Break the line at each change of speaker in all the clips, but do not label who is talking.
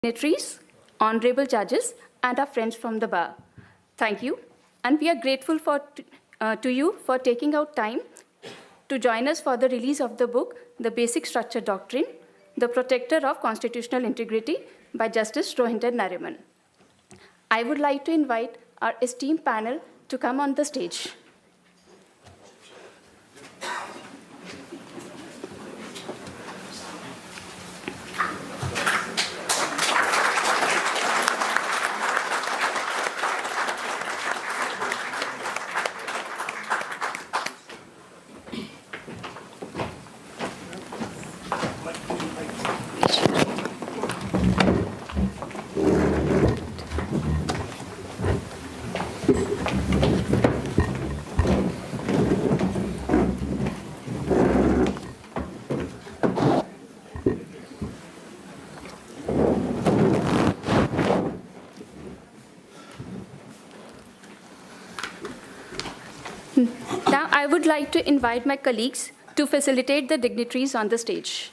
Dignitaries, honorable judges, and our friends from the bar. Thank you, and we are grateful to you for taking out time to join us for the release of the book, The Basic Structure Doctrine, The Protector of Constitutional Integrity by Justice Rohinton Nariman. I would like to invite our esteemed panel to come on the stage. Now, I would like to invite my colleagues to facilitate the dignitaries on the stage.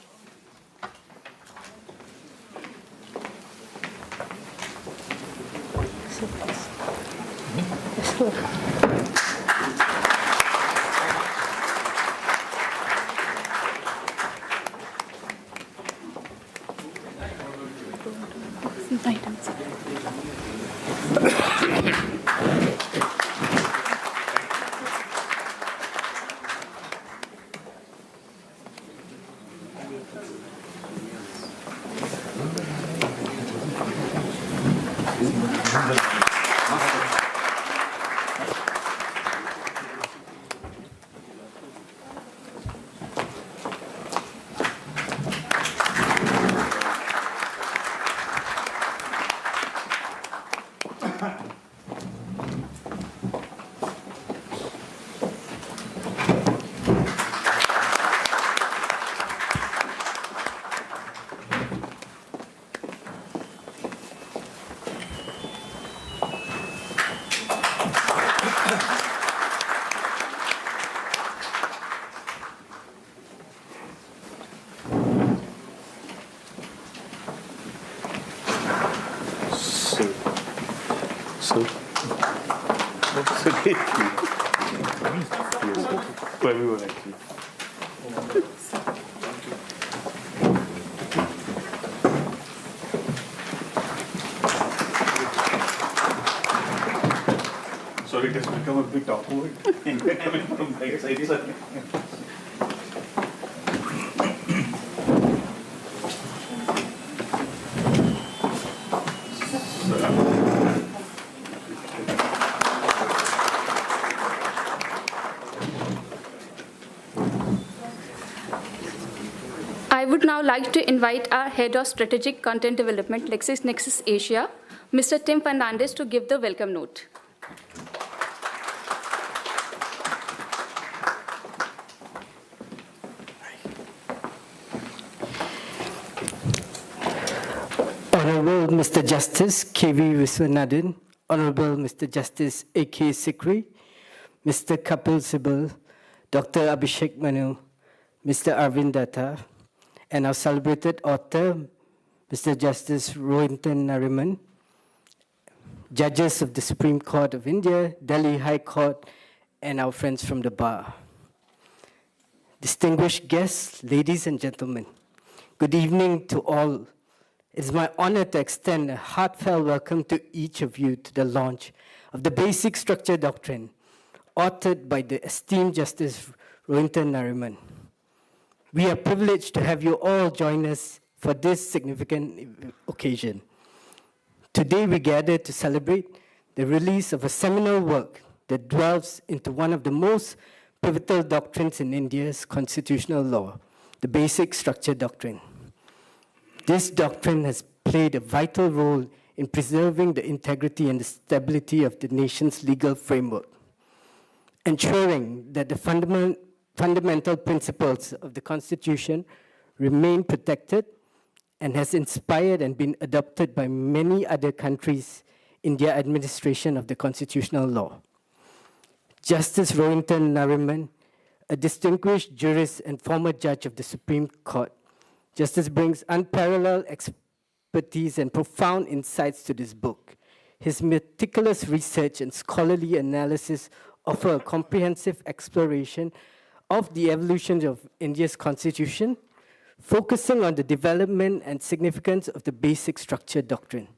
For everyone, actually. Sorry, it has become a bit awkward. Coming from the side, sir.
I would now like to invite our Head of Strategic Content Development, LexisNexis Asia, Mr. Tim Fernandez, to give the welcome note.
Honorable Mr. Justice K.V. Viswanathan, Honorable Mr. Justice A.K. Sikri, Mr. Kapil Sibal, Dr. Abhishek Manu, Mr. Arvind Datta, and our celebrated author, Mr. Justice Rohinton Nariman, judges of the Supreme Court of India, Delhi High Court, and our friends from the bar. Distinguished guests, ladies and gentlemen, good evening to all. It is my honor to extend a heartfelt welcome to each of you to the launch of the Basic Structure Doctrine, authored by the esteemed Justice Rohinton Nariman. We are privileged to have you all join us for this significant occasion. Today we gather to celebrate the release of a seminal work that delves into one of the most pivotal doctrines in India's constitutional law, the Basic Structure Doctrine. This doctrine has played a vital role in preserving the integrity and the stability of the nation's legal framework, ensuring that the fundamental principles of the Constitution remain protected, and has inspired and been adopted by many other countries in their administration of the constitutional law. Justice Rohinton Nariman, a distinguished jurist and former judge of the Supreme Court, Justice brings unparalleled expertise and profound insights to this book. His meticulous research and scholarly analysis offer a comprehensive exploration of the evolution of India's constitution, focusing on the development and significance of the basic structure doctrine.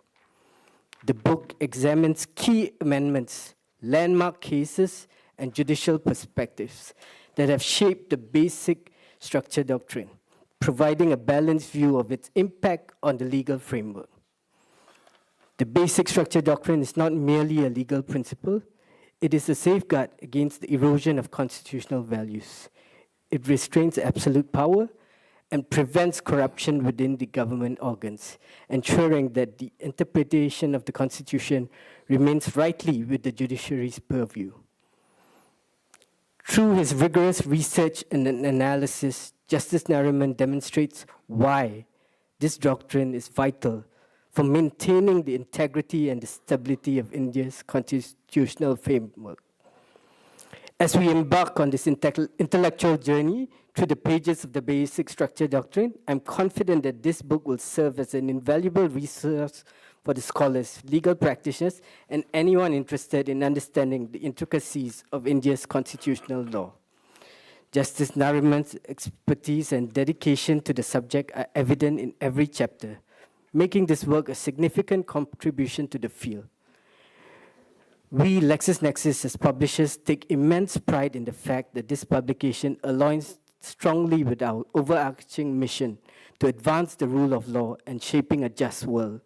The book examines key amendments, landmark cases, and judicial perspectives that have shaped the basic structure doctrine, providing a balanced view of its impact on the legal framework. The basic structure doctrine is not merely a legal principle, it is a safeguard against the erosion of constitutional values. It restrains absolute power and prevents corruption within the government organs, ensuring that the interpretation of the Constitution remains rightly with the judiciary's purview. Through his rigorous research and analysis, Justice Nariman demonstrates why this doctrine is vital for maintaining the integrity and the stability of India's constitutional framework. As we embark on this intellectual journey through the pages of the basic structure doctrine, I'm confident that this book will serve as an invaluable resource for the scholars, legal practitioners, and anyone interested in understanding the intricacies of India's constitutional law. Justice Nariman's expertise and dedication to the subject are evident in every chapter, making this work a significant contribution to the field. We, LexisNexis, as publishers, take immense pride in the fact that this publication aligns strongly with our overarching mission to advance the rule of law and shaping a just world.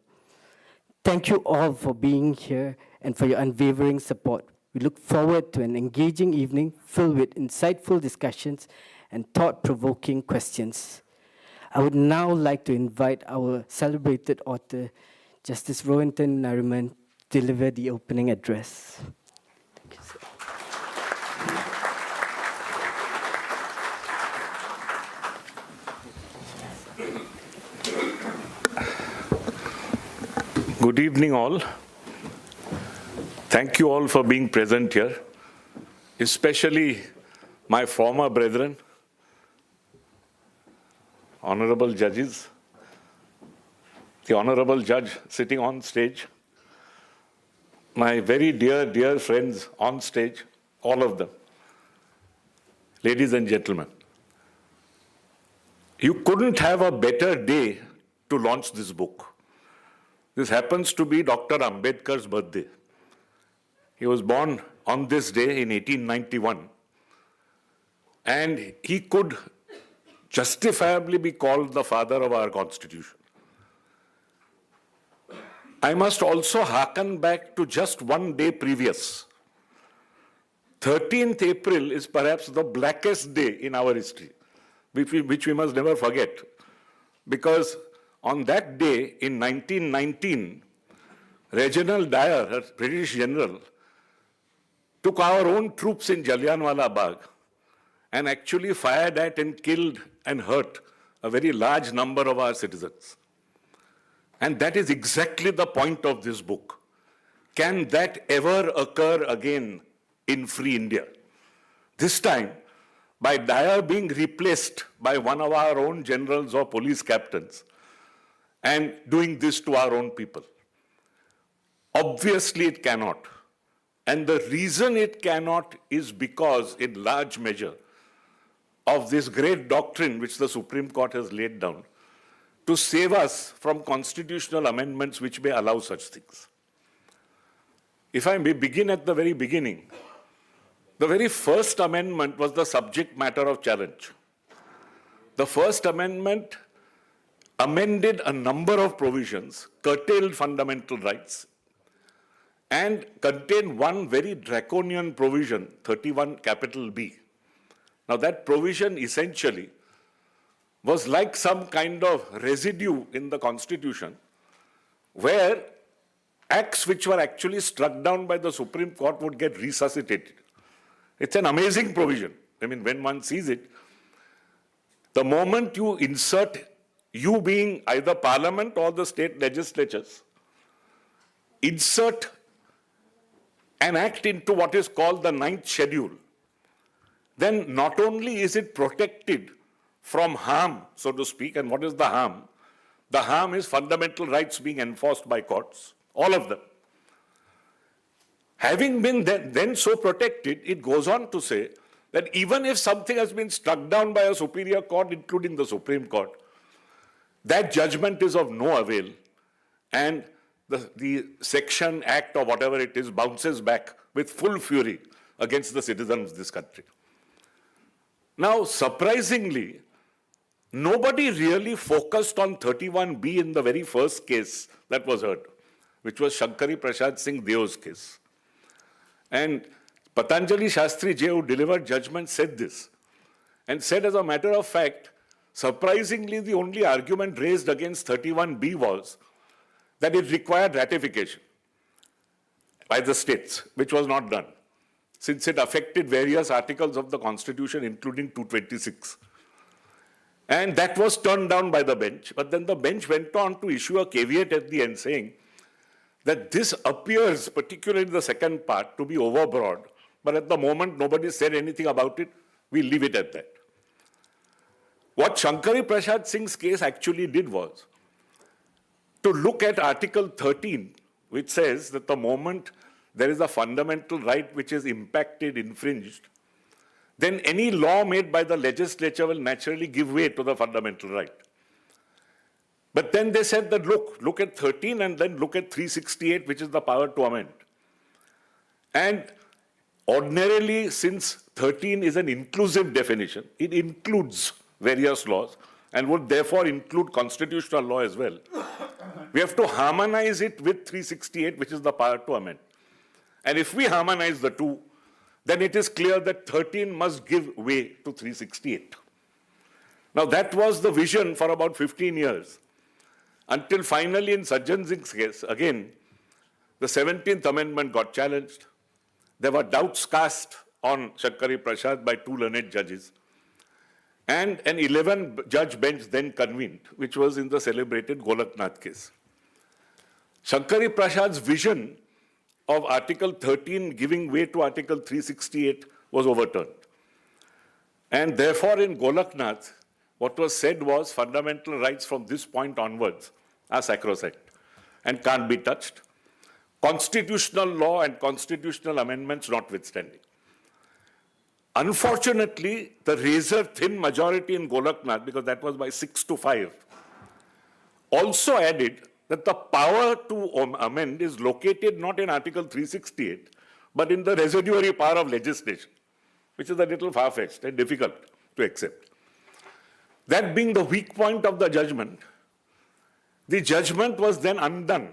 Thank you all for being here and for your unwavering support. We look forward to an engaging evening filled with insightful discussions and thought-provoking questions. I would now like to invite our celebrated author, Justice Rohinton Nariman, to deliver the opening address. Thank you, sir.
Good evening, all. Thank you all for being present here, especially my former brethren, honorable judges, the honorable judge sitting on stage, my very dear friends on stage, all of them. Ladies and gentlemen, you couldn't have a better day to launch this book. This happens to be Dr. Ambedkar's birthday. He was born on this day in 1891, and he could justifiably be called the father of our Constitution. I must also hearken back to just one day previous. 13th April is perhaps the blackest day in our history, which we must never forget, because on that day in 1919, Reginald Dyer, a British general, took our own troops in Jallianwala Bagh and actually fired at and killed and hurt a very large number of our citizens. And that is exactly the point of this book. Can that ever occur again in free India? This time, by Dyer being replaced by one of our own generals or police captains and doing this to our own people. Obviously, it cannot. And the reason it cannot is because, in large measure, of this great doctrine which the Supreme Court has laid down to save us from constitutional amendments which may allow such things. If I may begin at the very beginning, the very first amendment was the subject matter of challenge. The first amendment amended a number of provisions, curtailed fundamental rights, and contained one very draconian provision, 31 capital B. Now that provision essentially was like some kind of residue in the Constitution where acts which were actually struck down by the Supreme Court would get resuscitated. It's an amazing provision. I mean, when one sees it, the moment you insert, you being either Parliament or the state legislatures, insert an act into what is called the 9th schedule, then not only is it protected from harm, so to speak, and what is the harm? The harm is fundamental rights being enforced by courts, all of them. Having been then so protected, it goes on to say that even if something has been struck down by a superior court, including the Supreme Court, that judgment is of no avail, and the section, act, or whatever it is bounces back with full fury against the citizens of this country. Now, surprisingly, nobody really focused on 31B in the very first case that was heard, which was Shankari Prasad Singh Deo's case. And Patanjali Shastri Ji, who delivered judgment, said this, and said, as a matter of fact, surprisingly, the only argument raised against 31B was that it required ratification by the states, which was not done, since it affected various articles of the Constitution, including 226. And that was turned down by the bench. But then the bench went on to issue a caveat at the end saying that this appears, particularly in the second part, to be overbroad. But at the moment, nobody said anything about it. We leave it at that. What Shankari Prasad Singh's case actually did was to look at Article 13, which says that the moment there is a fundamental right which is impacted, infringed, then any law made by the legislature will naturally give way to the fundamental right. But then they said that, look at 13 and then look at 368, which is the power to amend. And ordinarily, since 13 is an inclusive definition, it includes various laws and would therefore include constitutional law as well. We have to harmonize it with 368, which is the power to amend. And if we harmonize the two, then it is clear that 13 must give way to 368. Now, that was the vision for about 15 years, until finally in Sajjan Singh's case, again, the 17th Amendment got challenged. There were doubts cast on Shankari Prasad by two learned judges. And an 11-judge bench then convened, which was in the celebrated Golaknath case. Shankari Prasad's vision of Article 13 giving way to Article 368 was overturned. And therefore, in Golaknath, what was said was fundamental rights from this point onwards are sacrosanct and can't be touched. Constitutional law and constitutional amendments notwithstanding. Unfortunately, the razor-thin majority in Golaknath, because that was by 6-5, also added that the power to amend is located not in Article 368, but in the residuary power of legislation, which is a little far-fetched and difficult to accept. That being the weak point of the judgment was then undone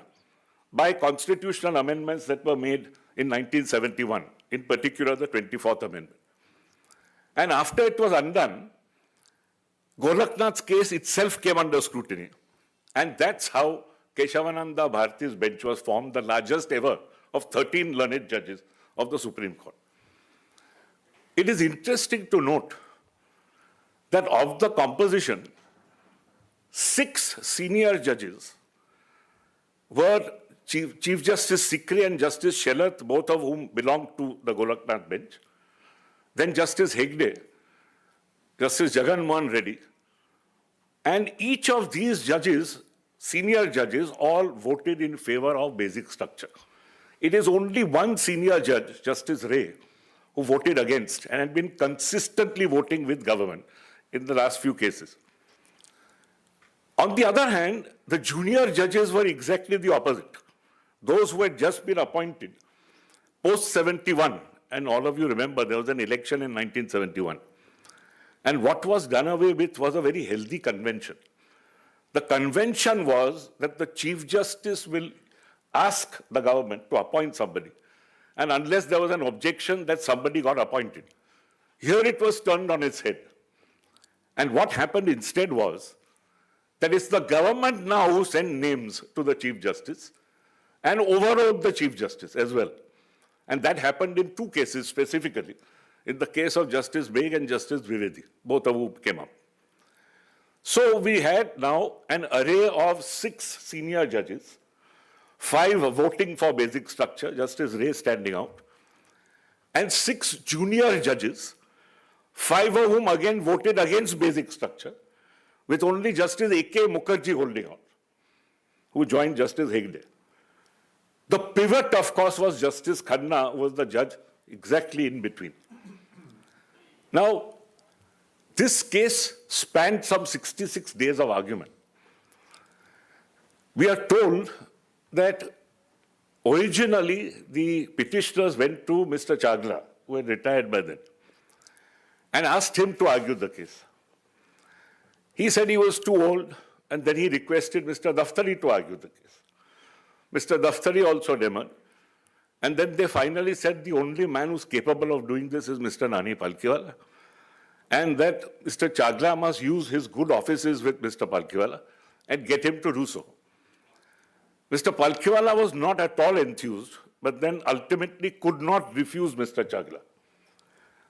by constitutional amendments that were made in 1971, in particular the 24th Amendment. And after it was undone, Golaknath's case itself came under scrutiny. And that's how Keshavananda Bharati's bench was formed, the largest ever of 13 learned judges of the Supreme Court. It is interesting to note that of the composition, 6 senior judges were Chief Justice Sikri and Justice Shelat, both of whom belonged to the Golaknath bench, then Justice Hegde, Justice Jagan Mohan Reddy, and each of these judges, senior judges, all voted in favor of basic structure. It is only one senior judge, Justice Ray, who voted against and had been consistently voting with government in the last few cases. On the other hand, the junior judges were exactly the opposite. Those who had just been appointed post-71, and all of you remember there was an election in 1971. And what was done away with was a very healthy convention. The convention was that the Chief Justice will ask the government to appoint somebody, and unless there was an objection, that somebody got appointed. Here it was turned on its head. And what happened instead was that it's the government now who sent names to the Chief Justice and overrode the Chief Justice as well. And that happened in 2 cases specifically, in the case of Justice Beg and Justice Dwivedi, both of whom came up. So we had now an array of 6 senior judges, 5 voting for basic structure, Justice Ray standing out, and 6 junior judges, 5 of whom again voted against basic structure, with only Justice A.K. Mukherjee holding out, who joined Justice Hegde. The pivot, of course, was Justice Khanna, who was the judge exactly in between. Now, this case spanned some 66 days of argument. We are told that originally the petitioners went to Mr. Chagla, who had retired by then, and asked him to argue the case. He said he was too old, and then he requested Mr. Daftari to argue the case. Mr. Daftari also demurred. And then they finally said the only man who's capable of doing this is Mr. Nani Palkhiwala, and that Mr. Chagla must use his good offices with Mr. Palkhiwala and get him to do so. Mr. Palkhiwala was not at all enthused, but then ultimately could not refuse Mr. Chagla.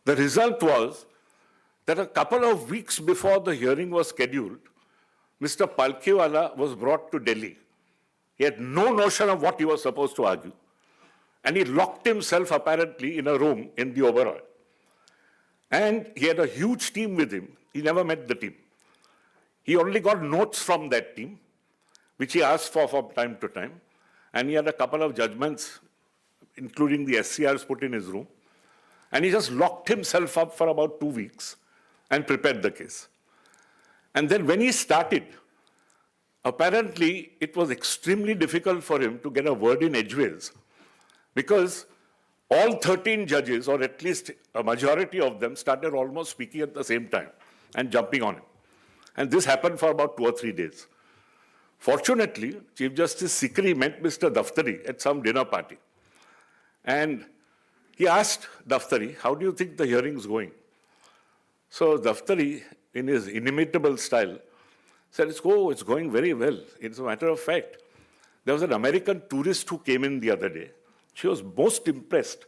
The result was that a couple of weeks before the hearing was scheduled, Mr. Palkhiwala was brought to Delhi. He had no notion of what he was supposed to argue. And he locked himself apparently in a room in the Oberoi. And he had a huge team with him. He never met the team. He only got notes from that team, which he asked for from time to time. And he had a couple of judgments, including the SCRs, put in his room. And he just locked himself up for about 2 weeks and prepared the case. And then when he started, apparently it was extremely difficult for him to get a word in edgeways, because all 13 judges, or at least a majority of them, started almost speaking at the same time and jumping on him. And this happened for about 2 or 3 days. Fortunately, Chief Justice Sikri met Mr. Daftari at some dinner party. And he asked Daftari, how do you think the hearing's going? So Daftari, in his inimitable style, said, it's going very well. It's a matter of fact. There was an American tourist who came in the other day. She was most impressed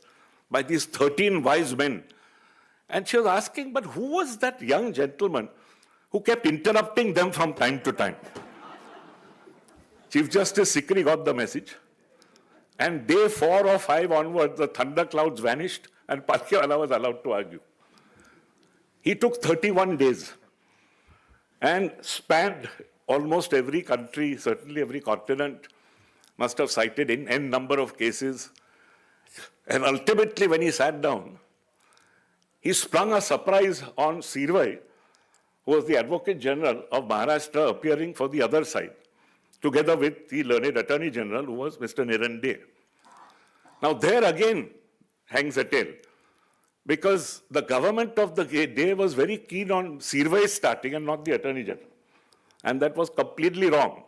by these 13 wise men. And she was asking, but who was that young gentleman who kept interrupting them from time to time? Chief Justice Sikri got the message. And day 4 or 5 onwards, the thunderclouds vanished and Palkhiwala was allowed to argue. He took 31 days and spanned almost every country, certainly every continent, must have cited in n number of cases. And ultimately, when he sat down, he sprung a surprise on Sirvai, who was the Advocate General of Maharashtra, appearing for the other side, together with the learned Attorney General, who was Mr. Nariman. Now, there again hangs a tale, because the government of the day was very keen on Sirvai starting and not the Attorney General. And that was completely wrong.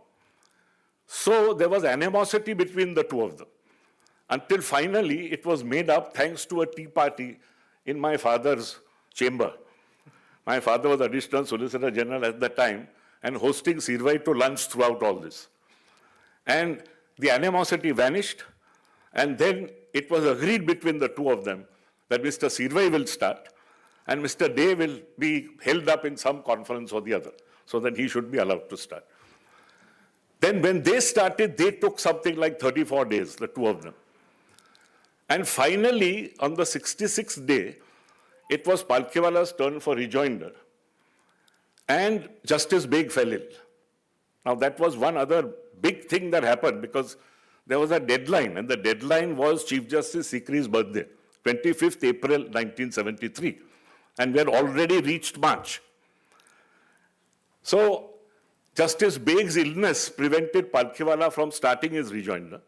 So there was animosity between the two of them, until finally it was made up thanks to a tea party in my father's chamber. My father was Additional Solicitor General at the time and hosting Sirvai to lunch throughout all this. And the animosity vanished, and then it was agreed between the two of them that Mr. Sirvai will start and Mr. Day will be held up in some conference or the other, so that he should be allowed to start. Then when they started, they took something like 34 days, the two of them. And finally, on the 66th day, it was Palkhiwala's turn for rejoinder. And Justice Beg fell ill. Now that was one other big thing that happened, because there was a deadline, and the deadline was Chief Justice Sikri's birthday, 25th April 1973. And we had already reached March. So Justice Beg's illness prevented Palkhiwala from starting his rejoinder.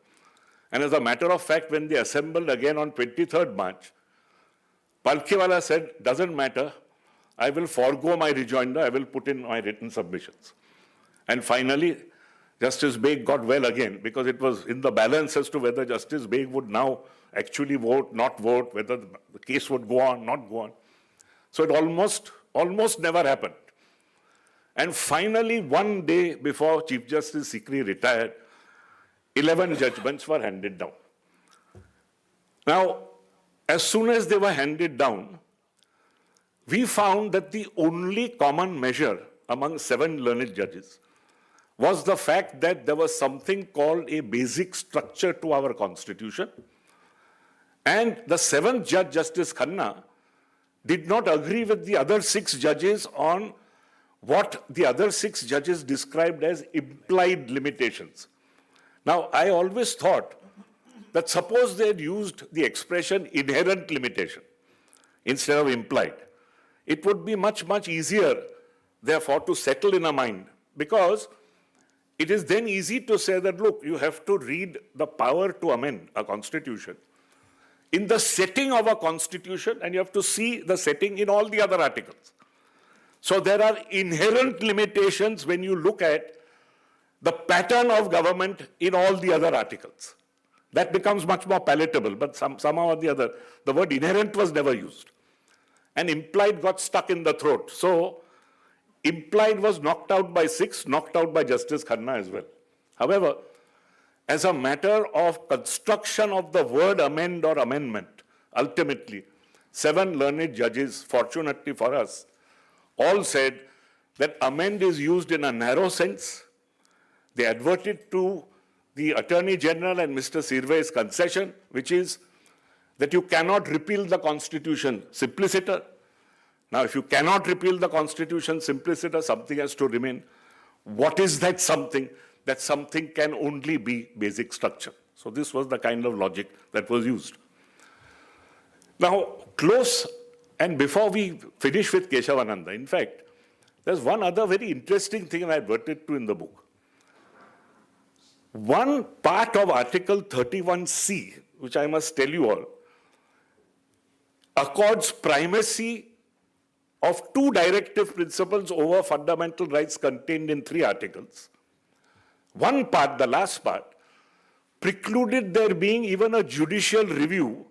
And as a matter of fact, when they assembled again on 23rd March, Palkhiwala said, doesn't matter, I will forego my rejoinder, I will put in my written submissions. And finally, Justice Beg got well again, because it was in the balance as to whether Justice Beg would now actually vote, not vote, whether the case would go on, not go on. So it almost never happened. And finally, one day before Chief Justice Sikri retired, 11 judgments were handed down. Now, as soon as they were handed down, we found that the only common measure among 7 learned judges was the fact that there was something called a basic structure to our constitution. And the 7th judge, Justice Khanna, did not agree with the other 6 judges on what the other 6 judges described as implied limitations. Now, I always thought that suppose they had used the expression inherent limitation instead of implied, it would be much, much easier, therefore, to settle in a mind, because it is then easy to say that, look, you have to read the power to amend a constitution in the setting of a constitution, and you have to see the setting in all the other articles. So there are inherent limitations when you look at the pattern of government in all the other articles. That becomes much more palatable, but somehow or the other, the word inherent was never used. And implied got stuck in the throat. So implied was knocked out by 6, knocked out by Justice Khanna as well. However, as a matter of construction of the word amend or amendment, ultimately, 7 learned judges, fortunately for us, all said that amend is used in a narrow sense. They adverted to the Attorney General and Mr. Sirve's concession, which is that you cannot repeal the Constitution simpliciter. Now, if you cannot repeal the Constitution simpliciter, something has to remain. What is that something? That something can only be basic structure. So this was the kind of logic that was used. Now, close, and before we finish with Keshavananda, in fact, there's one other very interesting thing I adverted to in the book. One part of Article 31C, which I must tell you all, accords primacy of 2 directive principles over fundamental rights contained in 3 articles. One part, the last part, precluded there being even a judicial review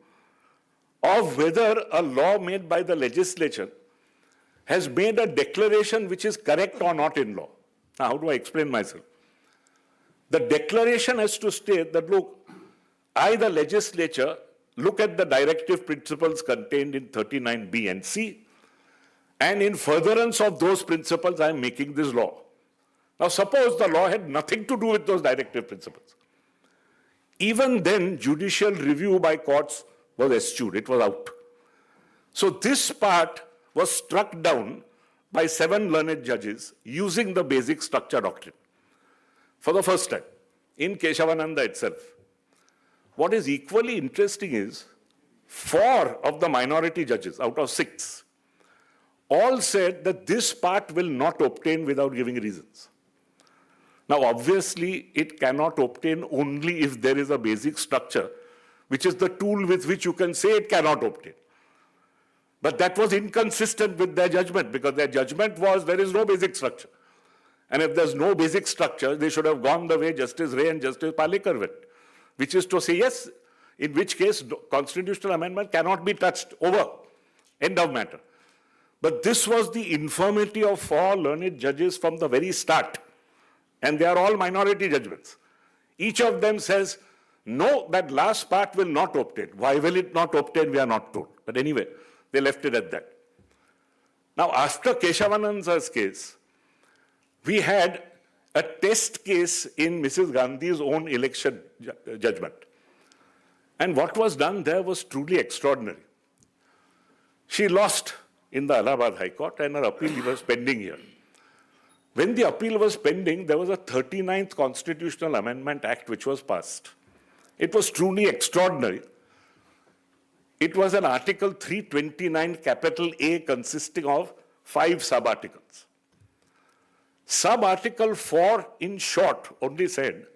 of whether a law made by the legislature has made a declaration which is correct or not in law. Now, how do I explain myself? The declaration has to state that, look, I, the legislature, look at the directive principles contained in 39B and C, and in furtherance of those principles, I am making this law. Now, suppose the law had nothing to do with those directive principles. Even then, judicial review by courts was eschewed. It was out. So this part was struck down by 7 learned judges using the basic structure doctrine for the first time in Keshavananda itself. What is equally interesting is 4 of the minority judges out of 6 all said that this part will not obtain without giving reasons. Now, obviously, it cannot obtain only if there is a basic structure, which is the tool with which you can say it cannot obtain. But that was inconsistent with their judgment, because their judgment was there is no basic structure. And if there's no basic structure, they should have gone the way Justice Ray and Justice Palekar went, which is to say, yes, in which case constitutional amendment cannot be touched, over, end of matter. But this was the infirmity of 4 learned judges from the very start. And they are all minority judgments. Each of them says, no, that last part will not obtain. Why will it not obtain? We are not told. But anyway, they left it at that. Now, after Keshavananda's case, we had a test case in Mrs. Gandhi's own election judgment. And what was done there was truly extraordinary. She lost in the Allahabad High Court, and her appeal was pending here. When the appeal was pending, there was a 39th Constitutional Amendment Act which was passed. It was truly extraordinary. It was an Article 329 capital A consisting of 5 sub-articles. Sub-article 4, in short, only said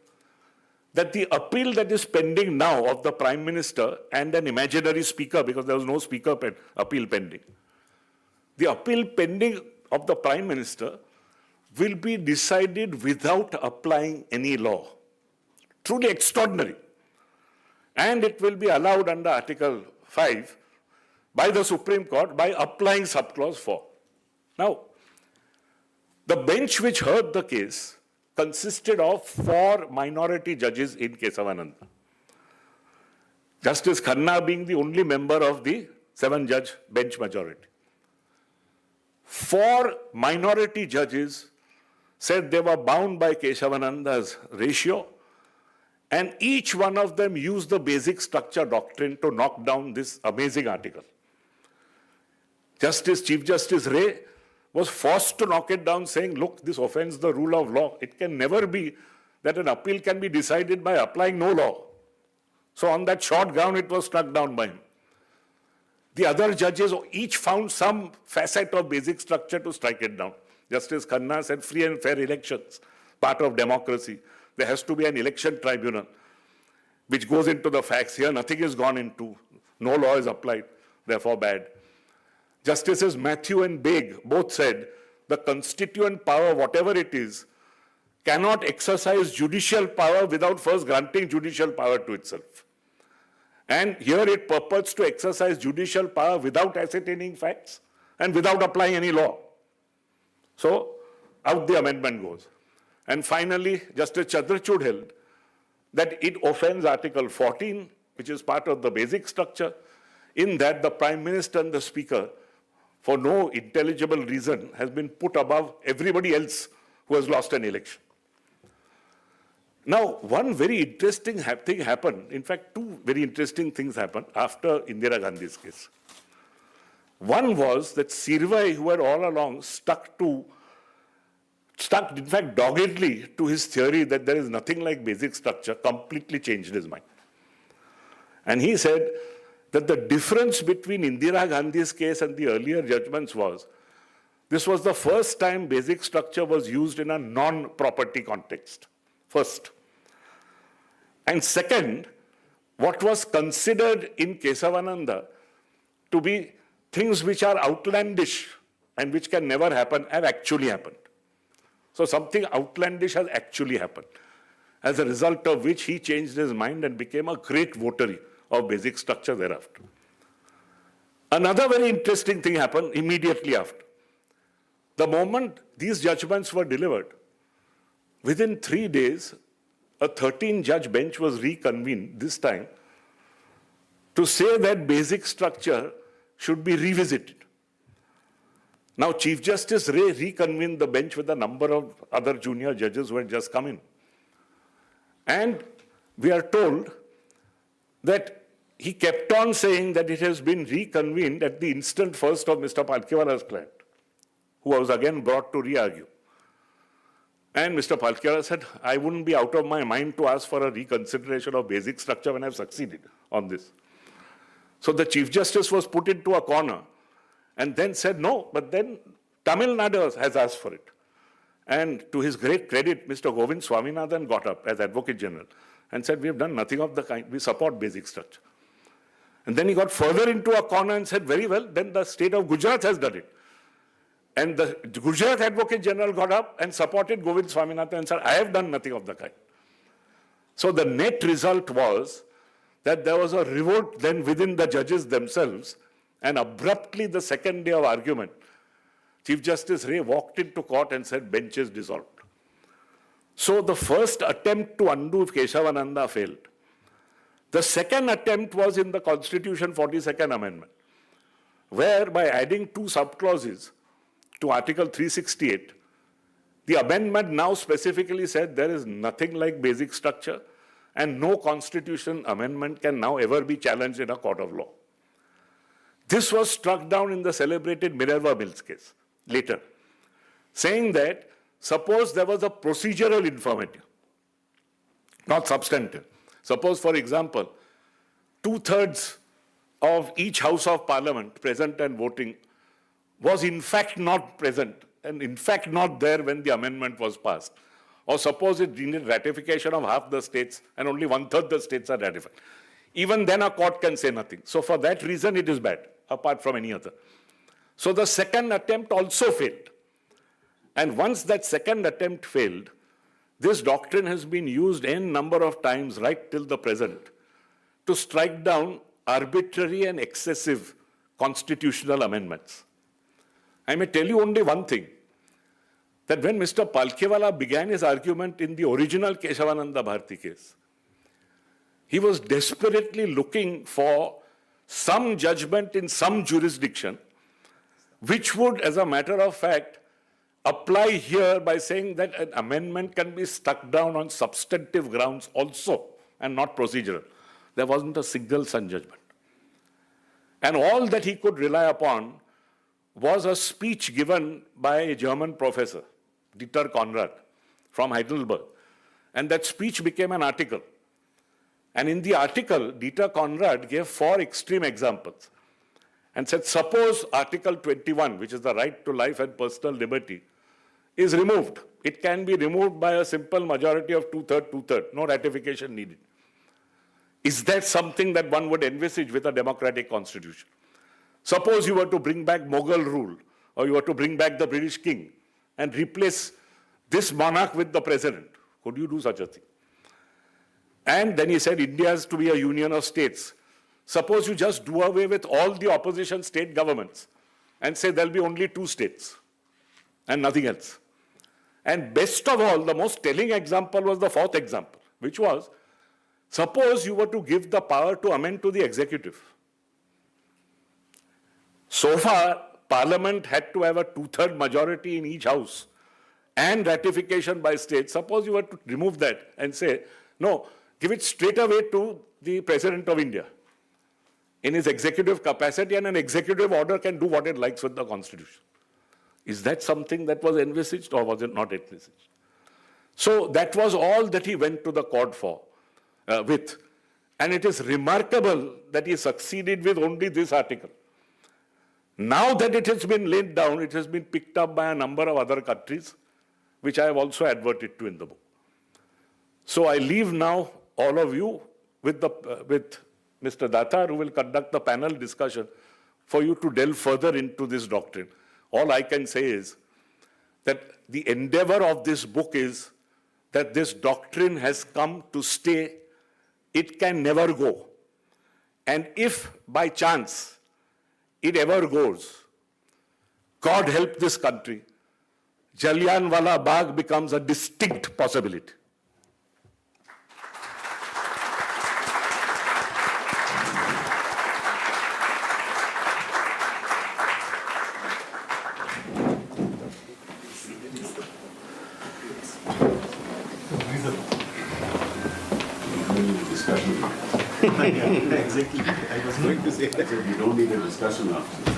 that the appeal that is pending now of the Prime Minister and an imaginary speaker, because there was no speaker appeal pending, the appeal pending of the Prime Minister will be decided without applying any law. Truly extraordinary. And it will be allowed under Article 5 by the Supreme Court by applying subclause 4. Now, the bench which heard the case consisted of 4 minority judges in Keshavananda. Justice Khanna being the only member of the 7-judge bench majority. 4 minority judges said they were bound by Keshavananda's ratio, and each one of them used the basic structure doctrine to knock down this amazing article. Chief Justice Ray was forced to knock it down, saying, look, this offends the rule of law. It can never be that an appeal can be decided by applying no law. So on that short ground, it was struck down by him. The other judges each found some facet of basic structure to strike it down. Justice Khanna said free and fair elections, part of democracy. There has to be an election tribunal, which goes into the facts. Here, nothing is gone into. No law is applied, therefore bad. Justices Matthew and Baig both said the constituent power, whatever it is, cannot exercise judicial power without first granting judicial power to itself. And here it purports to exercise judicial power without ascertaining facts and without applying any law. So, out the amendment goes. And finally, Justice Chandrachud held that it offends Article 14, which is part of the basic structure, in that the Prime Minister and the Speaker, for no intelligible reason, has been put above everybody else who has lost an election. Now, one very interesting thing happened. In fact, two very interesting things happened after Indira Gandhi's case. One was that Sirvai, who had all along stuck in fact doggedly to his theory that there is nothing like basic structure, completely changed his mind. And he said that the difference between Indira Gandhi's case and the earlier judgments was, this was the first time basic structure was used in a non-property context. First. And second, what was considered in Keshavananda to be things which are outlandish and which can never happen have actually happened. So something outlandish has actually happened, as a result of which he changed his mind and became a great votary of basic structure thereafter. Another very interesting thing happened immediately after. The moment these judgments were delivered, within 3 days, a 13-judge bench was reconvened, this time, to say that basic structure should be revisited. Now, Chief Justice Ray reconvened the bench with a number of other junior judges who had just come in. And we are told that he kept on saying that it has been reconvened at the instant first of Mr. Palkhiwala's client, who was again brought to re-argue. And Mr. Palkhiwala said, I wouldn't be out of my mind to ask for a reconsideration of basic structure when I've succeeded on this. So the Chief Justice was put into a corner and then said, no, but then Tamil Nadu has asked for it. And to his great credit, Mr. Govind Swaminathan got up as Advocate General and said, we have done nothing of the kind, we support basic structure. And then he got further into a corner and said, very well, then the state of Gujarat has done it. And the Gujarat Advocate General got up and supported Govind Swaminathan and said, I have done nothing of the kind. So the net result was that there was a revolt then within the judges themselves, and abruptly the second day of argument, Chief Justice Ray walked into court and said, bench is dissolved. So the first attempt to undo Keshavananda failed. The second attempt was in the Constitution 42nd Amendment, where by adding 2 subclauses to Article 368, the amendment now specifically said there is nothing like basic structure and no constitution amendment can now ever be challenged in a court of law. This was struck down in the celebrated Minerva Mills case later, saying that suppose there was a procedural infirmity, not substantive. Suppose, for example, 2/3 of each House of Parliament present and voting was in fact not present and in fact not there when the amendment was passed. Or suppose it needed ratification of half the states and only 1/3 the states are ratified. Even then a court can say nothing. So for that reason it is bad, apart from any other. So the second attempt also failed. And once that second attempt failed, this doctrine has been used n number of times right till the present to strike down arbitrary and excessive constitutional amendments. I may tell you only one thing, that when Mr. Palkhiwala began his argument in the original Keshavananda Bharati case, he was desperately looking for some judgment in some jurisdiction which would, as a matter of fact, apply here by saying that an amendment can be struck down on substantive grounds also and not procedural. There wasn't a single such judgment. And all that he could rely upon was a speech given by a German professor, Dieter Konrad, from Heidelberg. And that speech became an article. And in the article, Dieter Konrad gave 4 extreme examples and said, suppose Article 21, which is the right to life and personal liberty, is removed. It can be removed by a simple majority of 2/3, no ratification needed. Is that something that one would envisage with a democratic constitution? Suppose you were to bring back Mughal rule, or you were to bring back the British king and replace this monarch with the president. Could you do such a thing? And then he said India has to be a union of states. Suppose you just do away with all the opposition state governments and say there'll be only 2 states and nothing else. And best of all, the most telling example was the 4th example, which was, suppose you were to give the power to amend to the executive. So far, Parliament had to have a 2/3 majority in each house and ratification by states. Suppose you were to remove that and say, no, give it straight away to the President of India in his executive capacity, and an executive order can do what it likes with the Constitution. Is that something that was envisaged, or was it not envisaged? So that was all that he went to the court for, with. And it is remarkable that he succeeded with only this article. Now that it has been laid down, it has been picked up by a number of other countries, which I have also adverted to in the book. So I leave now all of you with Mr. Datar, who will conduct the panel discussion for you to delve further into this doctrine. All I can say is that the endeavor of this book is that this doctrine has come to stay. It can never go. And if by chance it ever goes, God help this country, Jallianwala Bagh becomes a distinct possibility.
Exactly. I was going to say that. You don't need a discussion after.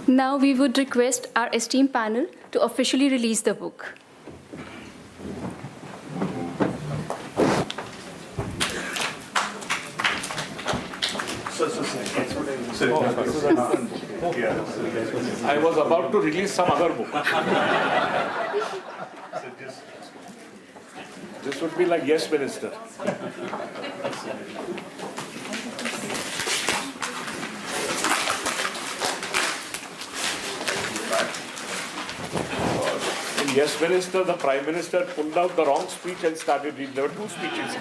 Now we would request our esteemed panel to officially release the book.
I was about to release some other book. This would be like Yes Minister. In Yes Minister, the Prime Minister pulled out the wrong speech and started reading. There were 2 speeches.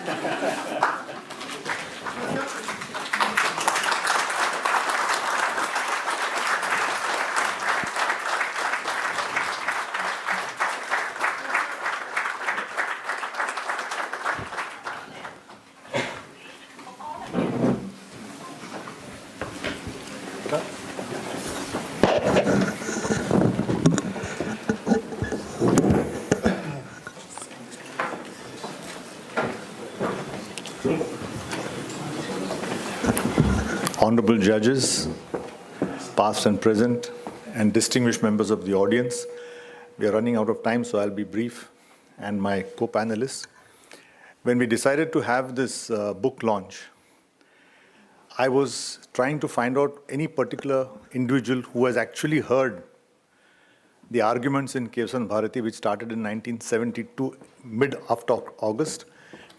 Honorable judges, past and present, and distinguished members of the audience, we are running out of time, so I'll be brief, and my co-panelists. When we decided to have this book launch, I was trying to find out any particular individual who has actually heard the arguments in Keshavananda Bharati, which started in 1972, mid after August,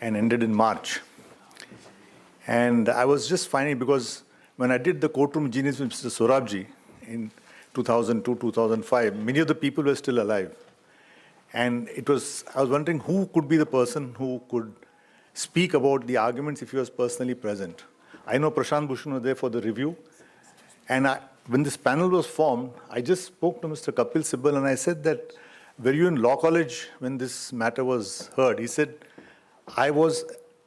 and ended in March. And I was just finding, because when I did the courtroom genius with Mr. Sorabji in 2002, 2005, many of the people were still alive. And I was wondering who could be the person who could speak about the arguments if he was personally present. I know Prashant Bhushan was there for the review. And when this panel was formed, I just spoke to Mr. Kapil Sibal and I said that, were you in law college when this matter was heard? He said, I was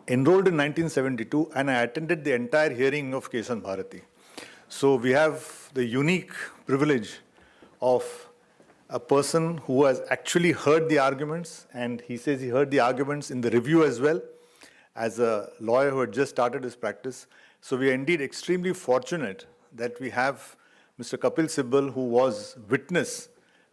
enrolled in 1972 and I attended the entire hearing of Keshavananda Bharati. So we have the unique privilege of a person who has actually heard the arguments, and he says he heard the arguments in the review as well. as a lawyer who had just started his practice. So we are indeed extremely fortunate that we have Mr. Kapil Sibal, who was witness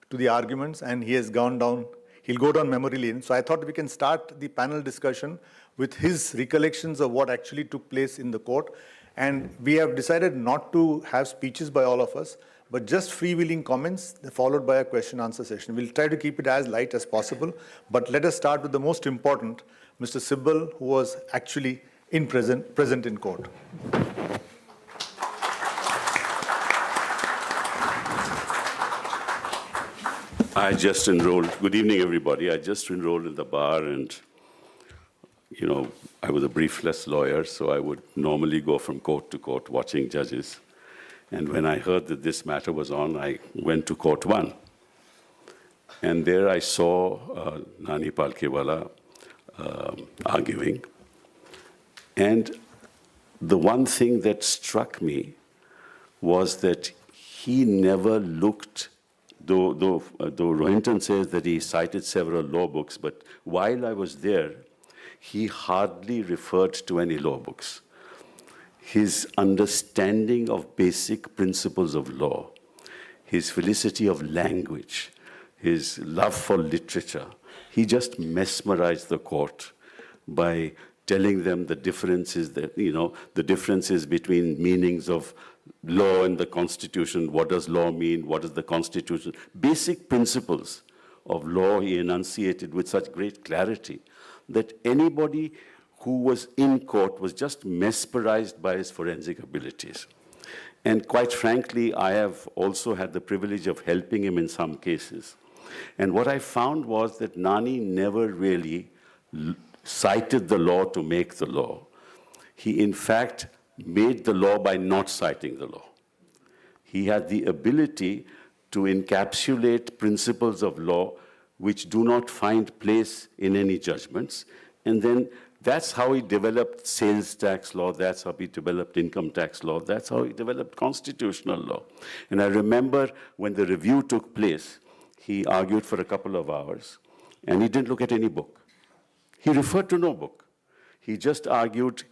to the arguments, and he has gone down, he'll go down memory lane. So I thought we can start the panel discussion with his recollections of what actually took place in the court. And we have decided not to have speeches by all of us, but just freewheeling comments followed by a question-answer session. We'll try to keep it as light as possible, but let us start with the most important, Mr. Sibal, who was actually present in court.
I just enrolled. Good evening, everybody. I just enrolled in the bar, and you know, I was a briefless lawyer, so I would normally go from court to court watching judges. And when I heard that this matter was on, I went to court 1. And there I saw Nani Palkewala arguing. And the one thing that struck me was that he never looked, though Rohinton says that he cited several law books, but while I was there, he hardly referred to any law books. His understanding of basic principles of law, his felicity of language, his love for literature, he just mesmerized the court by telling them the differences that, you know, the differences between meanings of law and the Constitution. What does law mean? What is the Constitution? Basic principles of law he enunciated with such great clarity that anybody who was in court was just mesmerized by his forensic abilities. And quite frankly, I have also had the privilege of helping him in some cases. And what I found was that Nani never really cited the law to make the law. He, in fact, made the law by not citing the law. He had the ability to encapsulate principles of law which do not find place in any judgments. And then that's how he developed sales tax law, that's how he developed income tax law, that's how he developed constitutional law. And I remember when the review took place, he argued for a couple of hours, and he didn't look at any book. He referred to no book. He just argued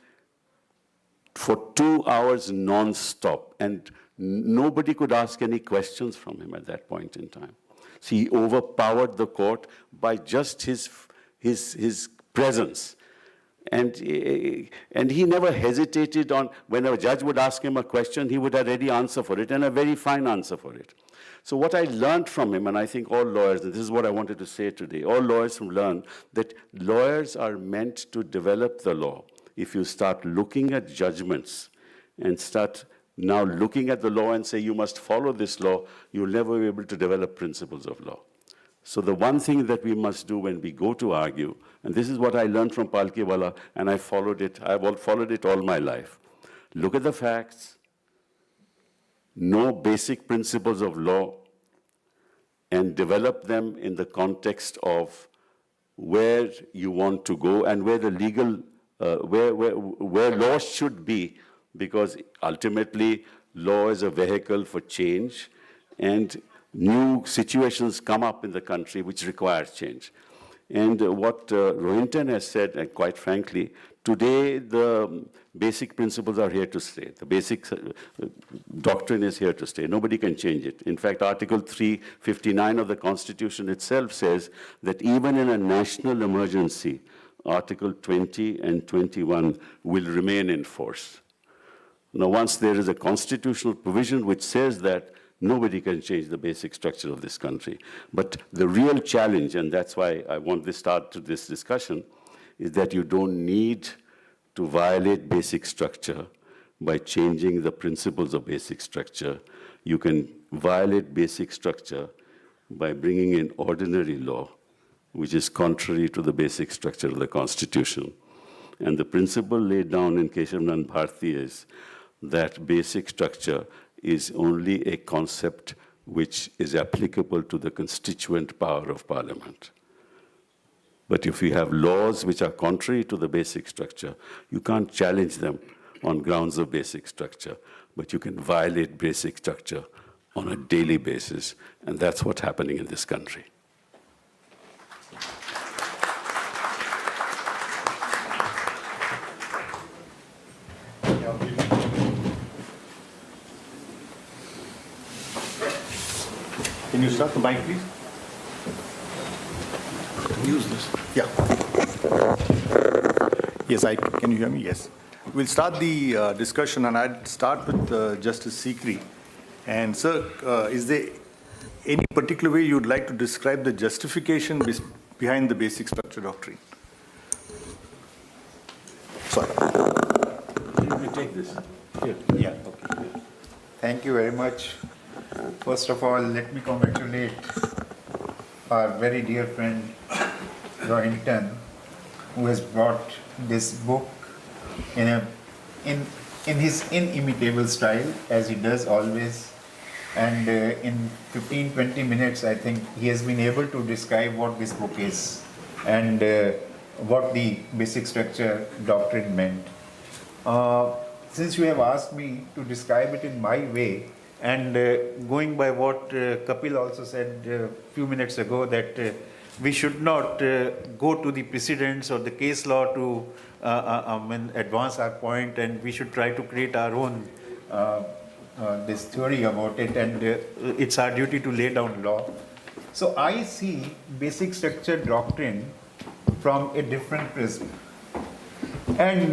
for 2 hours non-stop, and nobody could ask any questions from him at that point in time. So he overpowered the court by just his presence. And he never hesitated on, when a judge would ask him a question, he would have a ready answer for it, and a very fine answer for it. So what I learned from him, and I think all lawyers, and this is what I wanted to say today, all lawyers learn that lawyers are meant to develop the law. If you start looking at judgments and start now looking at the law and say you must follow this law, you'll never be able to develop principles of law. So the one thing that we must do when we go to argue, and this is what I learned from Palkewala, and I followed it, I've followed it all my life. Look at the facts, know basic principles of law, and develop them in the context of where you want to go and where the legal, where law should be, because ultimately law is a vehicle for change, and new situations come up in the country which require change. And what Rohinton has said, and quite frankly, today the basic principles are here to stay. The basic doctrine is here to stay. Nobody can change it. In fact, Article 359 of the Constitution itself says that even in a national emergency, Article 20 and 21 will remain in force. Now, once there is a constitutional provision which says that, nobody can change the basic structure of this country. But the real challenge, and that's why I want to start to this discussion, is that you don't need to violate basic structure by changing the principles of basic structure. You can violate basic structure by bringing in ordinary law, which is contrary to the basic structure of the Constitution. And the principle laid down in Keshavananda Bharati is that basic structure is only a concept which is applicable to the constituent power of Parliament. But if you have laws which are contrary to the basic structure, you can't challenge them on grounds of basic structure, but you can violate basic structure on a daily basis, and that's what's happening in this country.
Can you start the mic, please?
Use this.
Yeah. Yes, can you hear me? Yes. We'll start the discussion, and I'd start with Justice Sikri. And sir, is there any particular way you'd like to describe the justification behind the basic structure doctrine? Sorry.
You take this.
Yeah.
Thank you very much. First of all, let me congratulate our very dear friend Rohinton, who has brought this book in his inimitable style, as he does always. And in 15-20 minutes, I think he has been able to describe what this book is and what the basic structure doctrine meant. Since you have asked me to describe it in my way, and going by what Kapil also said a few minutes ago, that we should not go to the precedents or the case law to advance our point, and we should try to create our own this theory about it, and it's our duty to lay down law. So I see basic structure doctrine from a different prism. And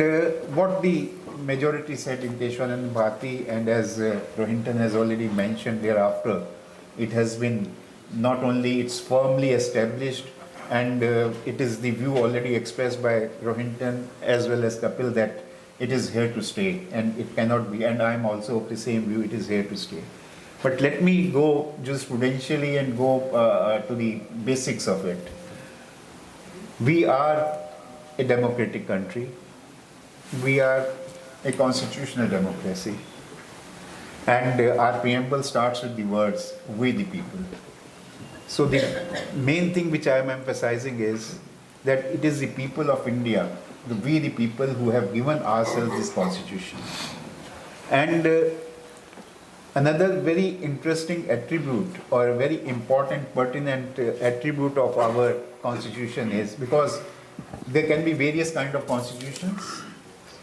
what the majority said in Keshavananda Bharati, and as Rohinton has already mentioned thereafter, it has been not only it's firmly established, and it is the view already expressed by Rohinton as well as Kapil that it is here to stay, and it cannot be, and I am also of the same view, it is here to stay. But let me go just prudentially and go to the basics of it. We are a democratic country. We are a constitutional democracy. And our preamble starts with the words, we the people. So the main thing which I am emphasizing is that it is the people of India, we the people who have given ourselves this constitution. And another very interesting attribute or a very important pertinent attribute of our constitution is, because there can be various kind of constitutions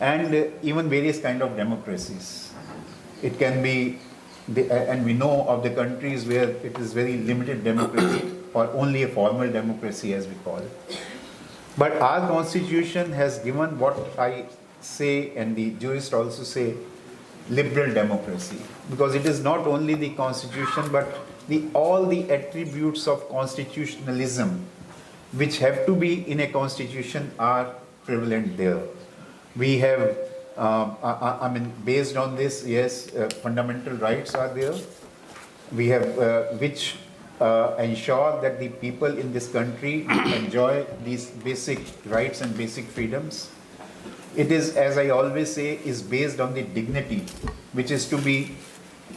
and even various kind of democracies. It can be, and we know of the countries where it is very limited democracy or only a formal democracy as we call it. But our constitution has given what I say, and the jurists also say, liberal democracy, because it is not only the constitution but all the attributes of constitutionalism which have to be in a constitution are prevalent there. We have, based on this, yes, fundamental rights are there. We have, which ensure that the people in this country enjoy these basic rights and basic freedoms. It is, as I always say, is based on the dignity which is to be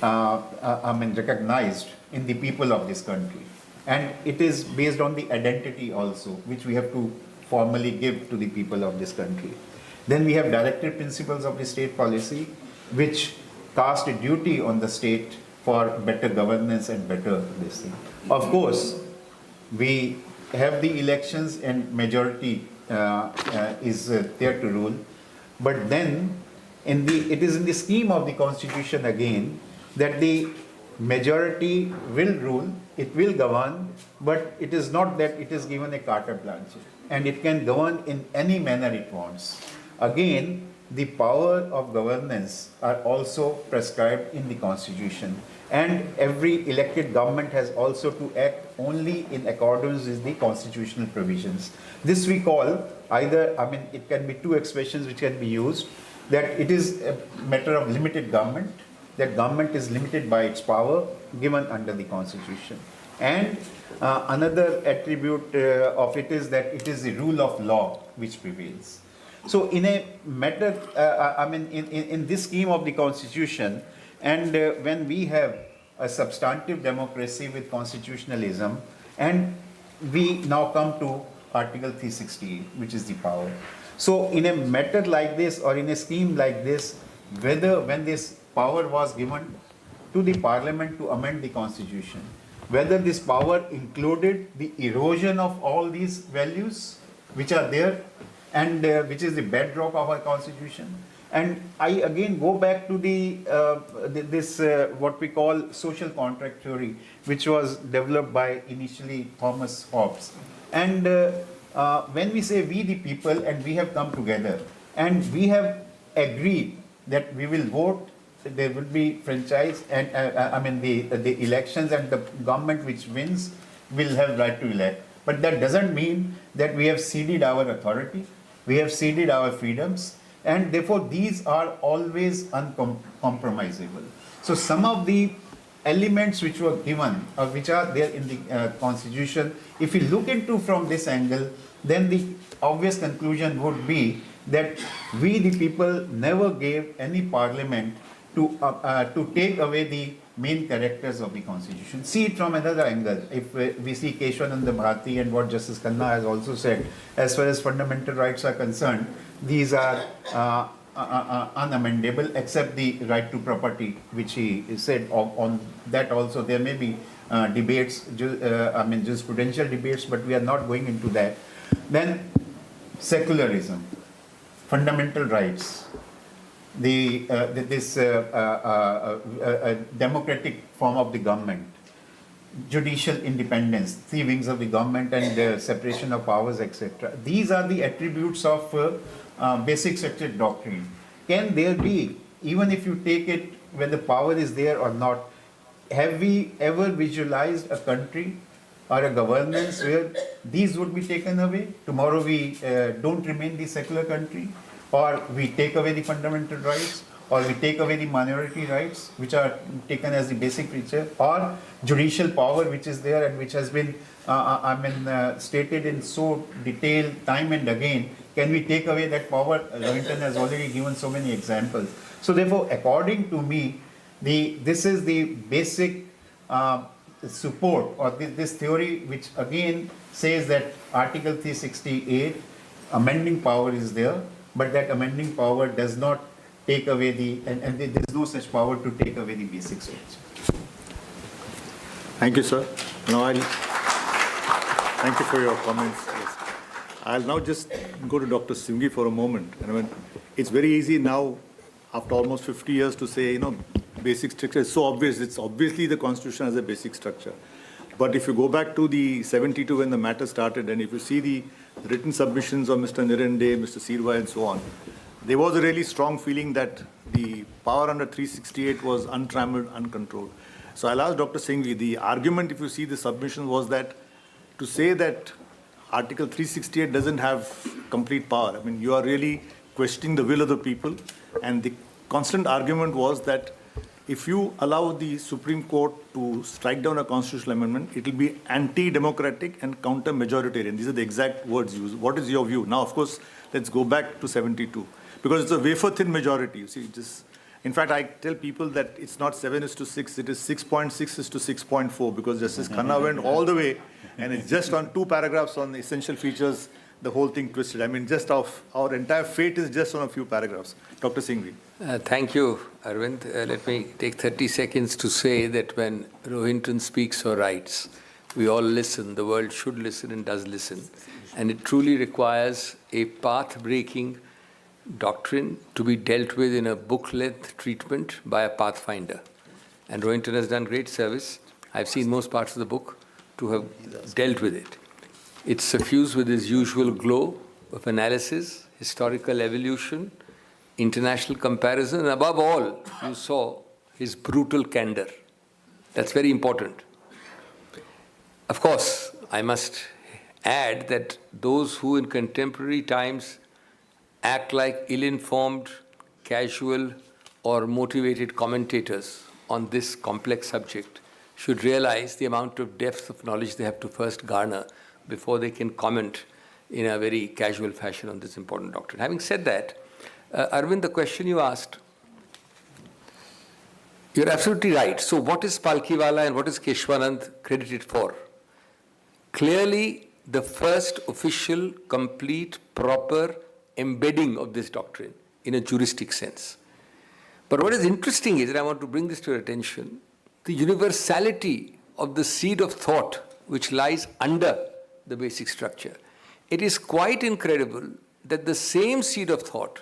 recognized in the people of this country. And it is based on the identity also, which we have to formally give to the people of this country. Then we have directive principles of the state policy, which cast a duty on the state for better governance and better this thing. Of course, we have the elections and majority is there to rule, but then it is in the scheme of the constitution again that the majority will rule, it will govern, but it is not that it is given a carte blanche, and it can govern in any manner it wants. Again, the power of governance are also prescribed in the constitution, and every elected government has also to act only in accordance with the constitutional provisions. This we call either, it can be two expressions which can be used, that it is a matter of limited government, that government is limited by its power given under the constitution. And another attribute of it is that it is the rule of law which prevails. So in a matter, in this scheme of the constitution, and when we have a substantive democracy with constitutionalism, and we now come to Article 368, which is the power. So in a matter like this, or in a scheme like this, whether when this power was given to the parliament to amend the constitution, whether this power included the erosion of all these values which are there, and which is the bedrock of our constitution, And I again go back to this what we call social contract theory, which was developed by initially Thomas Hobbes. And when we say we the people and we have come together and we have agreed that we will vote, there will be franchise and the elections, and the government which wins will have right to elect. But that doesn't mean that we have ceded our authority, we have ceded our freedoms, and therefore these are always uncompromisable. So some of the elements which were given, or which are there in the Constitution, if you look into from this angle, then the obvious conclusion would be that we the people never gave any parliament to take away the main characters of the Constitution. See it from another angle. If we see Keshavananda Bharati and what Justice Khanna has also said, as far as fundamental rights are concerned, these are unamendable except the right to property, which he said on that also there may be debates, jurisprudential debates, but we are not going into that. Then secularism, fundamental rights, this democratic form of the government, judicial independence, three wings of the government and separation of powers, etc. These are the attributes of basic structured doctrine. Can there be, even if you take it whether power is there or not, have we ever visualized a country or a governance where these would be taken away? Tomorrow we don't remain the secular country, or we take away the fundamental rights, or we take away the minority rights, which are taken as the basic feature, or judicial power, which is there and which has been stated in so detailed time and again. Can we take away that power? Rohinton has already given so many examples. So therefore, according to me, this is the basic support, or this theory, which again says that Article 368, amending power is there, but that amending power does not take away and there is no such power to take away the basic rights.
Thank you, sir. Now thank you for your comments. Yes. I'll now just go to Dr. Singhi for a moment. And I mean, it's very easy now, after almost 50 years, to say, basic structure is so obvious. It's obviously the Constitution has a basic structure. But if you go back to the 72 when the matter started, and if you see the written submissions of Mr. Nirende, Mr. Sirva, and so on, there was a really strong feeling that the power under 368 was untrammeled, uncontrolled. So I'll ask Dr. Singhi, the argument, if you see the submission, was that to say that Article 368 doesn't have complete power. I mean, you are really questioning the will of the people. And the constant argument was that if you allow the Supreme Court to strike down a constitutional amendment, it will be anti-democratic and counter-majoritarian. These are the exact words used. What is your view? Now, of course, let's go back to 72. Because it's a wafer-thin majority. You see, in fact, I tell people that it's not 7:6, it is 6.6:6.4, because Justice Khanna went all the way, and it's just on 2 paragraphs on the essential features, the whole thing twisted. I mean, just our entire fate is just on a few paragraphs. Dr. Singhi.
Thank you, Arvind. Let me take 30 seconds to say that when Rohinton speaks or writes, we all listen, the world should listen and does listen. And it truly requires a path-breaking doctrine to be dealt with in a book-length treatment by a pathfinder. And Rohinton has done great service. I've seen most parts of the book to have dealt with it. It's suffused with his usual glow of analysis, historical evolution, international comparison, and above all, you saw his brutal candor. That's very important. Of course, I must add that those who in contemporary times act like ill-informed, casual, or motivated commentators on this complex subject should realize the amount of depth of knowledge they have to first garner before they can comment in a very casual fashion on this important doctrine. Having said that, Arvind, the question you asked, you're absolutely right. So what is Palkiwala and what is Keshavanand credited for? Clearly, the first official, complete, proper embedding of this doctrine in a juristic sense. But what is interesting is, and I want to bring this to your attention, the universality of the seed of thought which lies under the basic structure. It is quite incredible that the same seed of thought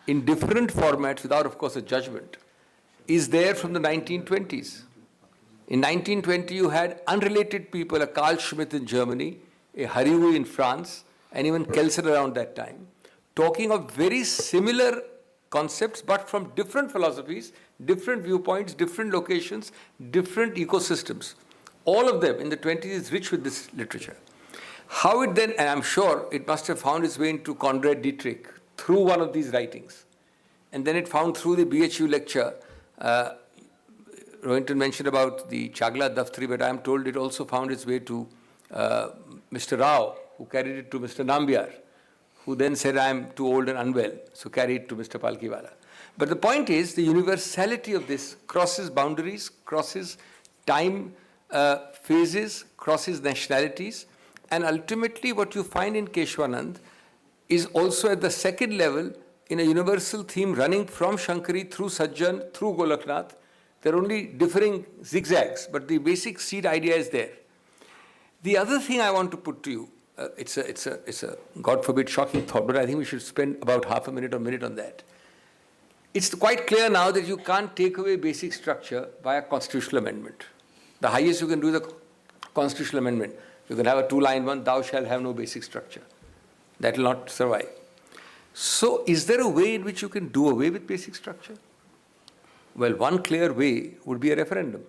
in different formats without, of course, a judgment, is there from the 1920s. In 1920, you had unrelated people, a Carl Schmitt in Germany, a Hariwu in France, and even Kelsen around that time, talking of very similar concepts, but from different philosophies, different viewpoints, different locations, different ecosystems. All of them in the 20s is rich with this literature. How it then, and I'm sure it must have found its way into Konrad Dietrich through one of these writings. And then it found through the BHU lecture. Rohinton mentioned about the Chagla Daftari, but I'm told it also found its way to Mr. Rao, who carried it to Mr. Nambiar, who then said, I'm too old and unwell, so carried it to Mr. Palkiwala. But the point is, the universality of this crosses boundaries, crosses time phases, crosses nationalities, and ultimately what you find in Keshavananda is also at the second level in a universal theme running from Shankari through Sajjan, through Golaknath. There are only differing zigzags, but the basic seed idea is there. The other thing I want to put to you, it's a, God forbid, shocking thought, but I think we should spend about half a minute or a minute on that. It's quite clear now that you can't take away basic structure by a constitutional amendment. The highest you can do is a constitutional amendment. You can have a two-line one, thou shalt have no basic structure. That will not survive. So is there a way in which you can do away with basic structure? Well, one clear way would be a referendum.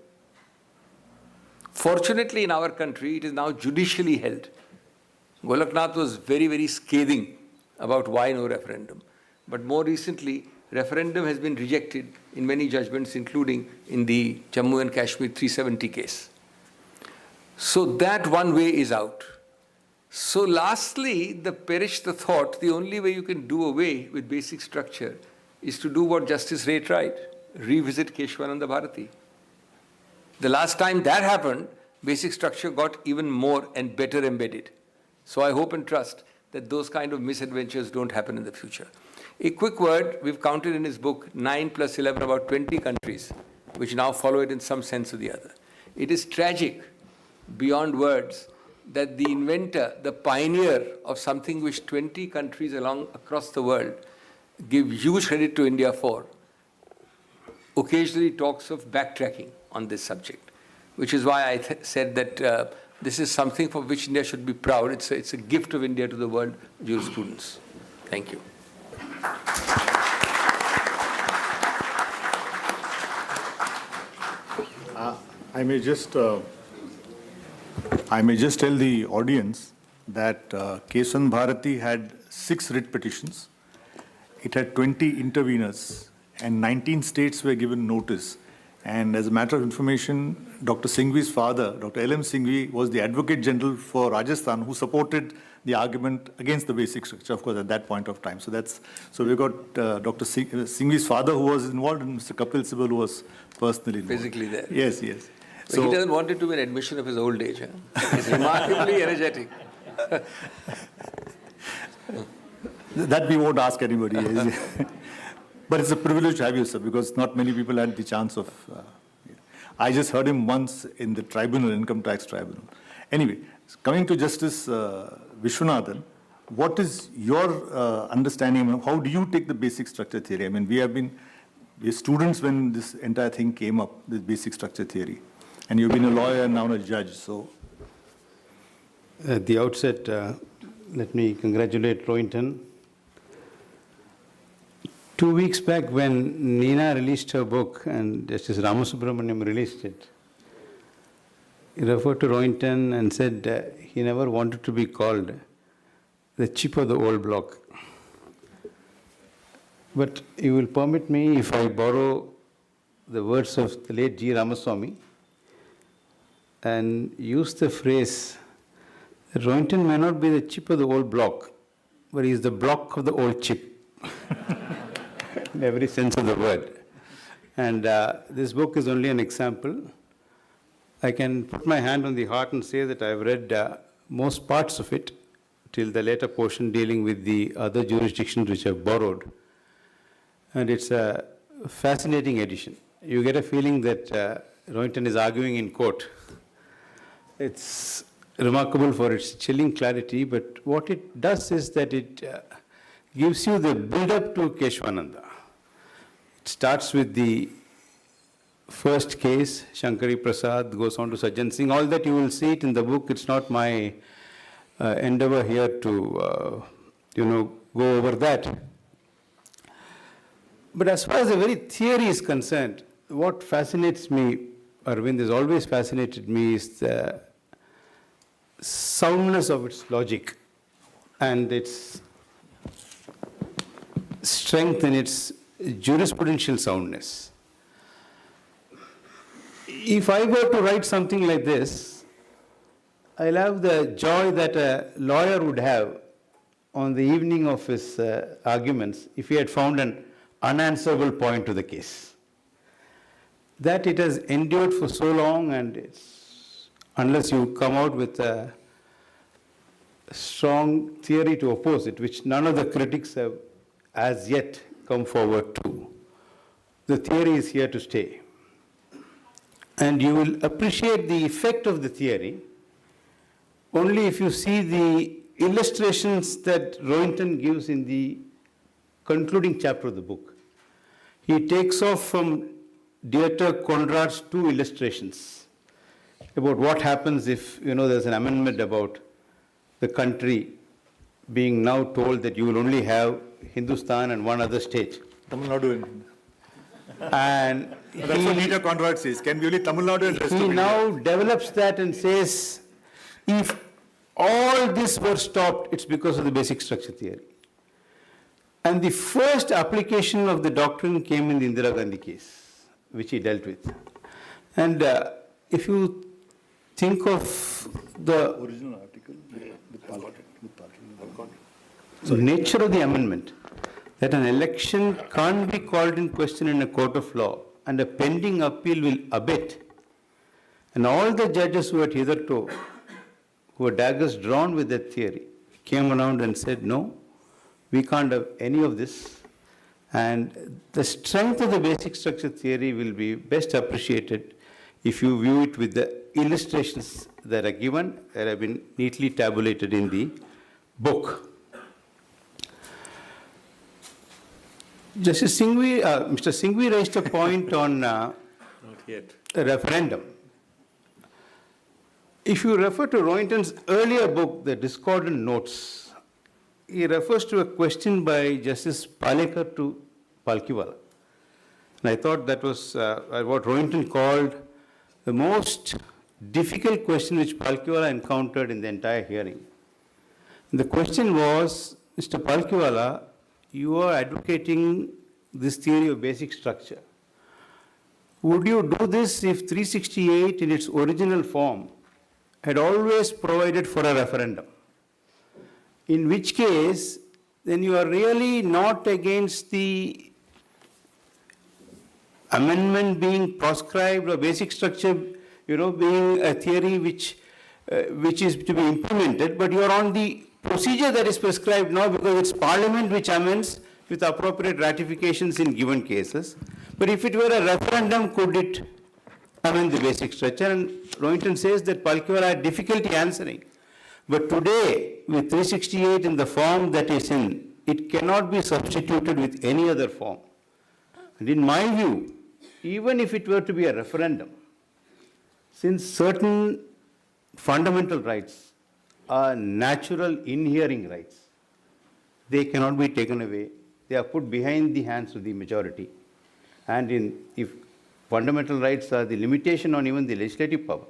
Fortunately, in our country, it is now judicially held. Golaknath was very, very scathing about why no referendum. But more recently, referendum has been rejected in many judgments, including in the Jammu and Kashmir 370 case. So that one way is out. So lastly, perish the thought, the only way you can do away with basic structure is to do what Justice Ray tried, revisit Keshavananda Bharati. The last time that happened, basic structure got even more and better embedded. So I hope and trust that those kind of misadventures don't happen in the future. A quick word, we've counted in his book 9 plus 11, about 20 countries, which now follow it in some sense or the other. It is tragic, beyond words, that the inventor, the pioneer of something which 20 countries across the world give huge credit to India for, occasionally talks of backtracking on this subject, which is why I said that this is something for which India should be proud. It's a gift of India to the world jurisprudence. Thank you.
I may just tell the audience that Keshavananda Bharati had 6 writ petitions. It had 20 interveners, and 19 states were given notice. And as a matter of information, Dr. Singhvi's father, Dr. L.M. Singhvi, was the Advocate General for Rajasthan, who supported the argument against the basic structure, of course, at that point of time. So we've got Dr. Singhvi's father, who was involved, and Mr. Kapil Sibal, who was personally involved.
Physically there.
Yes, yes.
So he doesn't want it to be an admission of his old age. Huh? He's remarkably energetic.
That we won't ask anybody. But it's a privilege to have you, sir, because not many people had the chance of... I just heard him once in the tribunal, income tax tribunal. Anyway, coming to Justice Vishwanathan, what is your understanding? How do you take the basic structure theory? I mean, we're students when this entire thing came up, this basic structure theory. And you've been a lawyer and now a judge, so...
At the outset, let me congratulate Rohinton. 2 weeks back when Nina released her book and Justice Ramasubramaniam released it, he referred to Rohinton and said he never wanted to be called the chip of the old block. But you will permit me if I borrow the words of the late G. Ramaswamy and use the phrase that Rohinton may not be the chip of the old block, but he is the block of the old chip. In every sense of the word. And this book is only an example. I can put my hand on the heart and say that I've read most parts of it till the later portion dealing with the other jurisdictions which I've borrowed. And it's a fascinating edition. You get a feeling that Rohinton is arguing in court. It's remarkable for its chilling clarity, but what it does is that it gives you the build-up to Keshavananda. It starts with the first case, Shankari Prasad, goes on to Sajjan Singh. All that you will see it in the book. It's not my endeavor here to, go over that. But as far as the very theory is concerned, what fascinates me, Arvind, has always fascinated me, is the soundness of its logic and its strength in its jurisprudential soundness. If I were to write something like this, I'll have the joy that a lawyer would have on the evening of his arguments if he had found an unanswerable point to the case. That it has endured for so long, and unless you come out with a strong theory to oppose it, which none of the critics have as yet come forward to, the theory is here to stay. And you will appreciate the effect of the theory only if you see the illustrations that Rohinton gives in the concluding chapter of the book. He takes off from Dieter Conrad's two illustrations about what happens if, there's an amendment about the country being now told that you will only have Hindustan and one other state.
Tamil Nadu.
And
That's what Dieter Conrad says. Can be only Tamil Nadu and rest of
he
India.
now develops that and says, if all this were stopped, it's because of the basic structure theory. And the first application of the doctrine came in the Indira Gandhi case, which he dealt with. And if you think of the
Original article.
nature of the amendment, that an election can't be called in question in a court of law and a pending appeal will abet. And all the judges who had hitherto, who had daggers drawn with that theory, came around and said, no, we can't have any of this. And the strength of the basic structure theory will be best appreciated if you view it with the illustrations that are given, that have been neatly tabulated in the book. Justice Singhvi, Mr. Singhvi raised a point on a referendum. If you refer to Rohinton's earlier book, The Discordant Notes, he refers to a question by Justice Palekar to Palkiwala. And I thought that was what Rohinton called the most difficult question which Palkiwala encountered in the entire hearing. And the question was, Mr. Palkiwala, you are advocating this theory of basic structure. Would you do this if 368 in its original form had always provided for a referendum? In which case, then you are really not against the amendment being proscribed or basic structure, being a theory which is to be implemented, but you are on the procedure that is prescribed now because it's Parliament which amends with appropriate ratifications in given cases. But if it were a referendum, could it amend the basic structure? And Rohinton says that Palkiwala had difficulty answering. But today, with 368 in the form that is in, it cannot be substituted with any other form. And in my view, even if it were to be a referendum, since certain fundamental rights are natural inhering rights, they cannot be taken away. They are put behind the hands of the majority. And if fundamental rights are the limitation on even the legislative power,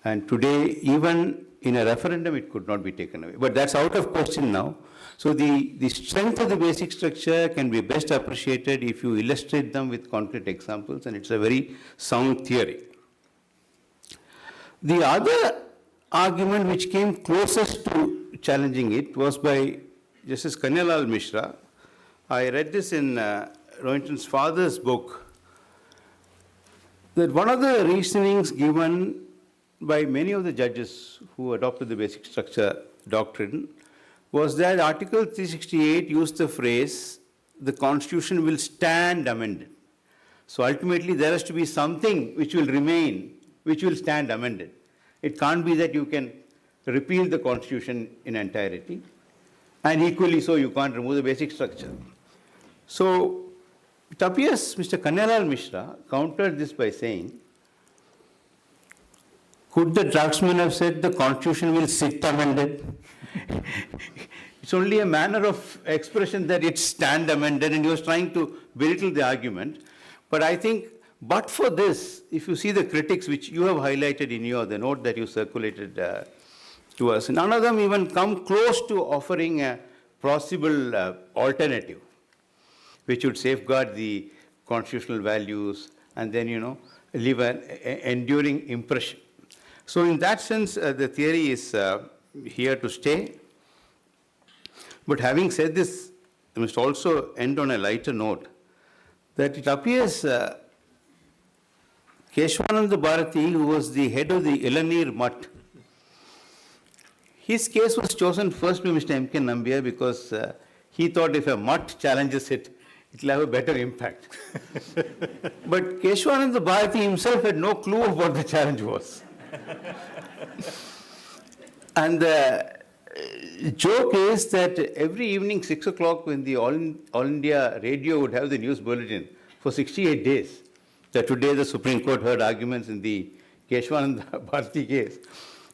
and today, even in a referendum, it could not be taken away. But that's out of question now. So the strength of the basic structure can be best appreciated if you illustrate them with concrete examples, and it's a very sound theory. The other argument which came closest to challenging it was by Justice Kanyalal Mishra. I read this in Rohinton's father's book, that one of the reasonings given by many of the judges who adopted the basic structure doctrine was that Article 368 used the phrase, the Constitution will stand amended. So ultimately there has to be something which will remain, which will stand amended. It can't be that you can repeal the Constitution in entirety. And equally so, you can't remove the basic structure. So it appears Mr. Kanyailal Mishra countered this by saying, could the draftsman have said the constitution will sit amended? It's only a manner of expression that it stand amended, and he was trying to belittle the argument. But I think, but for this, if you see the critics which you have highlighted in the note that you circulated to us, none of them even come close to offering a possible alternative, which would safeguard the constitutional values and then, leave an enduring impression. So in that sense, the theory is here to stay. But having said this, I must also end on a lighter note, that it appears Keshavananda Bharati, who was the head of the Ilanir Mutt, his case was chosen first by Mr. M.K. Nambiar because he thought if a mutt challenges it, it will have a better impact. But Keshavananda Bharati himself had no clue of what the challenge was. And the joke is that every evening, 6 o'clock, when the All India radio would have the news bulletin for 68 days, that today the Supreme Court heard arguments in the Keshavananda Bharati case,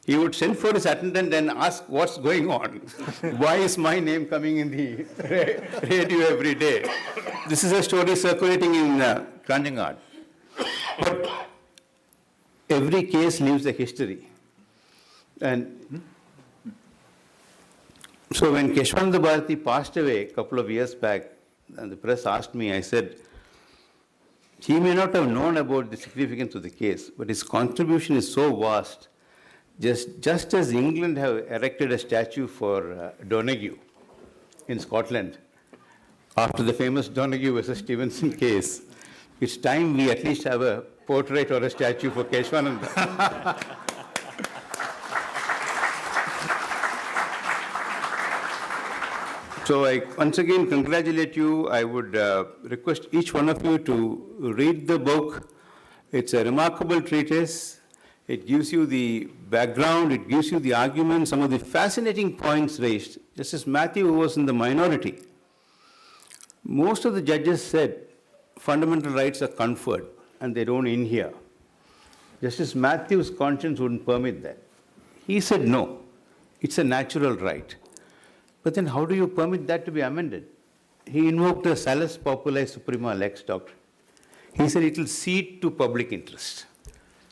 he would send for his attendant and ask what's going on. Why is my name coming in the radio every day? This is a story circulating in Kanjangad. But every case leaves a history. And so when Keshavananda Bharati passed away a couple of years back, and the press asked me, I said, he may not have known about the significance of the case, but his contribution is so vast. Just as England have erected a statue for Donoghue in Scotland, after the famous Donoghue versus Stevenson case, it's time we at least have a portrait or a statue for Keshavananda. So I once again congratulate you. I would request each one of you to read the book. It's a remarkable treatise. It gives you the background, it gives you the argument, some of the fascinating points raised. Justice Matthew, who was in the minority, most of the judges said fundamental rights are conferred and they don't inhere. Justice Matthew's conscience wouldn't permit that. He said no, it's a natural right. But then how do you permit that to be amended? He invoked the salus populi suprema lex doctrine. He said it will cede to public interest.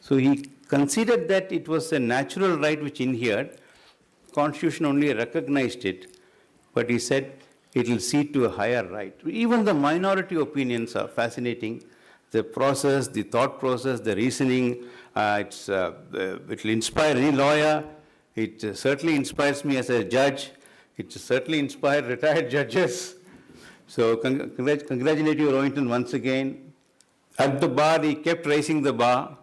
So he considered that it was a natural right which inhered. Constitution only recognized it, but he said it will cede to a higher right. Even the minority opinions are fascinating. The process, the thought process, the reasoning, it will inspire any lawyer. It certainly inspires me as a judge. It certainly inspired retired judges. So congratulate you, Rohinton, once again. At the bar, he kept raising the bar.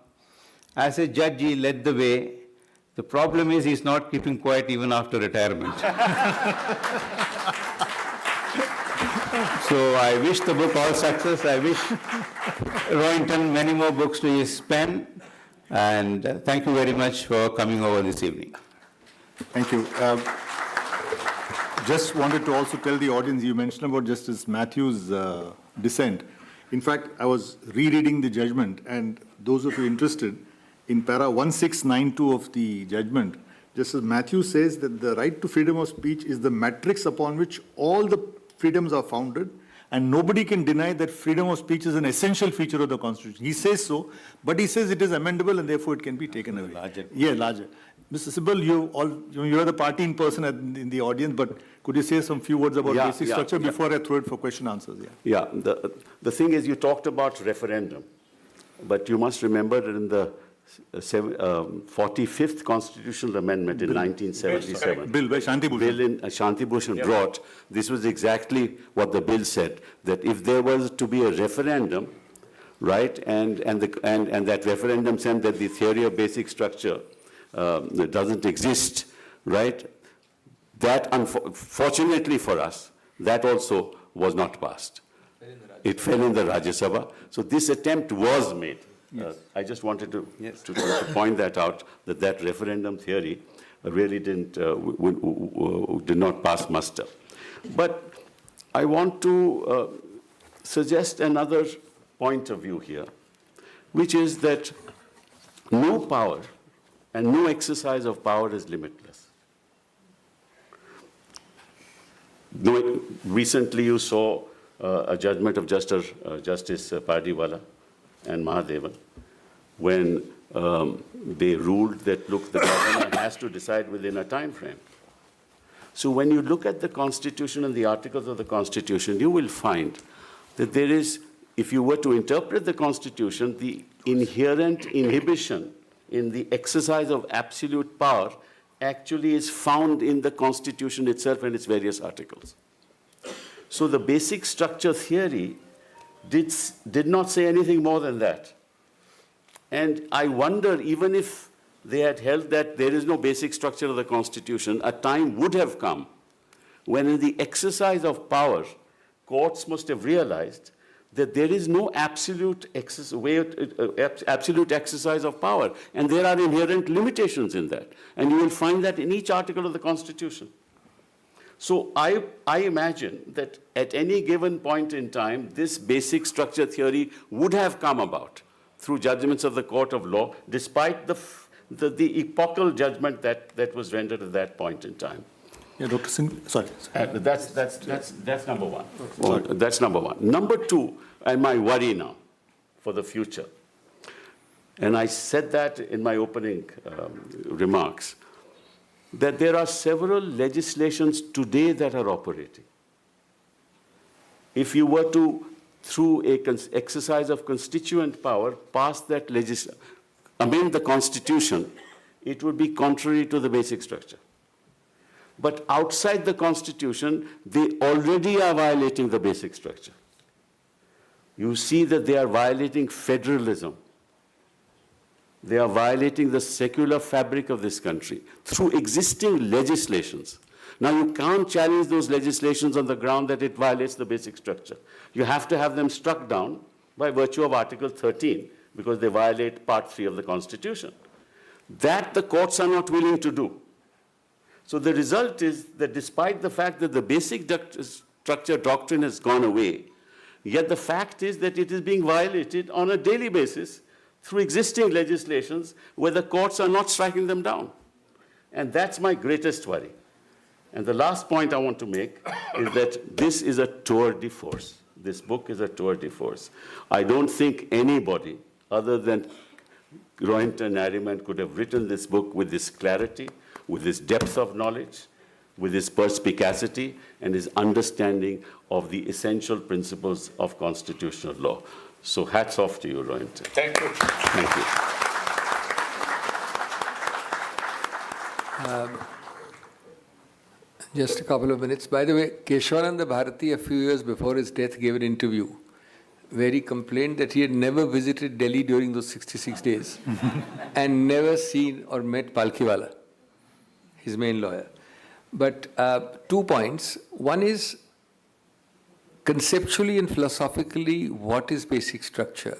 As a judge, he led the way. The problem is he's not keeping quiet even after retirement. So I wish the book all success. I wish Rohinton many more books to his pen. And thank you very much for coming over this evening.
Thank you. Just wanted to also tell the audience, you mentioned about Justice Matthew's dissent. In fact, I was rereading the judgment, and those of you interested, in para 1692 of the judgment, Justice Matthew says that the right to freedom of speech is the matrix upon which all the freedoms are founded, and nobody can deny that freedom of speech is an essential feature of the Constitution. He says so, but he says it is amendable and therefore it can be taken away.
Larger.
Yeah, larger. Mr. Sibal, you are the party in person in the audience, but could you say some few words about basic structure before I throw it for question answers?
Yeah, the thing is, you talked about referendum, but you must remember that in the 45th Constitutional Amendment in 1977,
Bill by Shanti Bhushan.
Bill in Shanti Bhushan brought, this was exactly what the bill said, that if there was to be a referendum, right, and that referendum said that the theory of basic structure doesn't exist, right, that unfortunately for us, that also was not passed. It fell in the Rajya Sabha. So this attempt was made. Yes. I just wanted to point that out, that referendum theory really did not pass muster. But I want to suggest another point of view here, which is that no power and no exercise of power is limitless. Recently you saw a judgment of Justice Pardiwala and Mahadevan when they ruled that, look, the government has to decide within a time frame. So when you look at the Constitution and the articles of the Constitution, you will find that there is, if you were to interpret the Constitution, the inherent inhibition in the exercise of absolute power actually is found in the Constitution itself and its various articles. So the basic structure theory did not say anything more than that. And I wonder, even if they had held that there is no basic structure of the Constitution, a time would have come when in the exercise of power, courts must have realized that there is no absolute exercise of power, and there are inherent limitations in that. And you will find that in each article of the Constitution. So I imagine that at any given point in time, this basic structure theory would have come about through judgments of the court of law, despite the epochal judgment that was rendered at that point in time.
Yeah, Dr. Singh, sorry.
That's number one. That's number one. Number two, and my worry now for the future, and I said that in my opening remarks, that there are several legislations today that are operating. If you were to, through an exercise of constituent power, pass that legislation, amend the Constitution, it would be contrary to the basic structure. But outside the Constitution, they already are violating the basic structure. You see that they are violating federalism. They are violating the secular fabric of this country through existing legislations. Now, you can't challenge those legislations on the ground that it violates the basic structure. You have to have them struck down by virtue of Article 13, because they violate Part 3 of the Constitution. That the courts are not willing to do. So the result is that despite the fact that the basic structure doctrine has gone away, yet the fact is that it is being violated on a daily basis through existing legislations where the courts are not striking them down. And that's my greatest worry. And the last point I want to make is that this is a tour de force. This book is a tour de force. I don't think anybody other than Rohinton Nariman could have written this book with this clarity, with this depth of knowledge, with his perspicacity, and his understanding of the essential principles of constitutional law. So hats off to you, Rohinton.
Thank you.
Thank you.
Just a couple of minutes. By the way, Keshavananda Bharati, a few years before his death, gave an interview where he complained that he had never visited Delhi during those 66 days and never seen or met Palkhiwala, his main lawyer. But 2 points. One is, conceptually and philosophically, what is basic structure?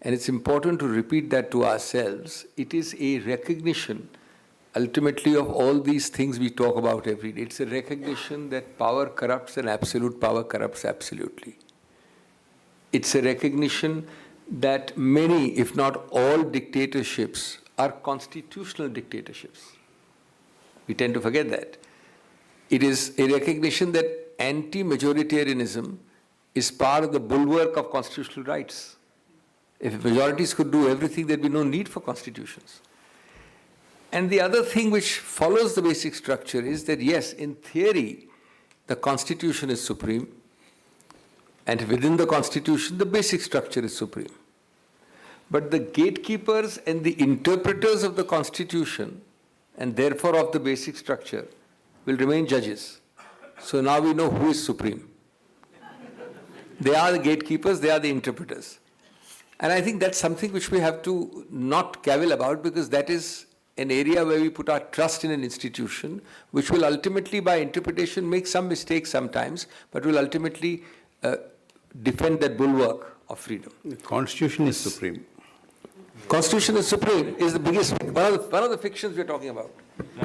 And it's important to repeat that to ourselves. It is a recognition, ultimately, of all these things we talk about every day. It's a recognition that power corrupts and absolute power corrupts absolutely. It's a recognition that many, if not all, dictatorships are constitutional dictatorships. We tend to forget that. It is a recognition that anti-majoritarianism is part of the bulwark of constitutional rights. If majorities could do everything, there'd be no need for constitutions. And the other thing which follows the basic structure is that, yes, in theory, the Constitution is supreme, and within the Constitution, the basic structure is supreme. But the gatekeepers and the interpreters of the Constitution, and therefore of the basic structure, will remain judges. So now we know who is supreme. They are the gatekeepers, they are the interpreters. And I think that's something which we have to not cavil about, because that is an area where we put our trust in an institution, which will ultimately, by interpretation, make some mistakes sometimes, but will ultimately defend that bulwark of freedom.
The Constitution is supreme.
Constitution is supreme is the biggest, one of the fictions we're talking about.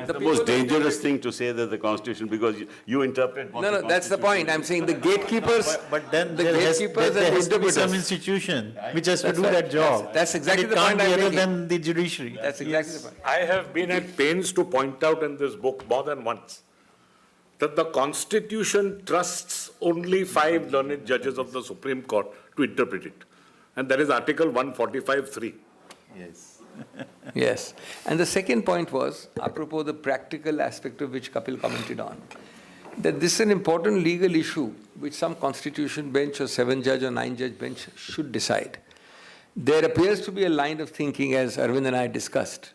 The most dangerous thing to say that the Constitution, because you interpret what
No, that's the point. I'm saying the gatekeepers,
But then
the
there has
gatekeepers
there
and
has to be some
interpreters.
institution which has to
That's
do
right.
that job.
That's exactly
And
the point
It
I'm
can't be other
making.
than the judiciary.
That's exactly the point.
I have been at pains to point out in this book more than once that the Constitution trusts only 5 learned judges of the Supreme Court to interpret it. And that is Article 145(3).
Yes.
Yes. And the second point was, apropos the practical aspect of which Kapil commented on, that this is an important legal issue which some constitution bench or 7-judge or 9-judge bench should decide. There appears to be a line of thinking, as Arvind and I discussed,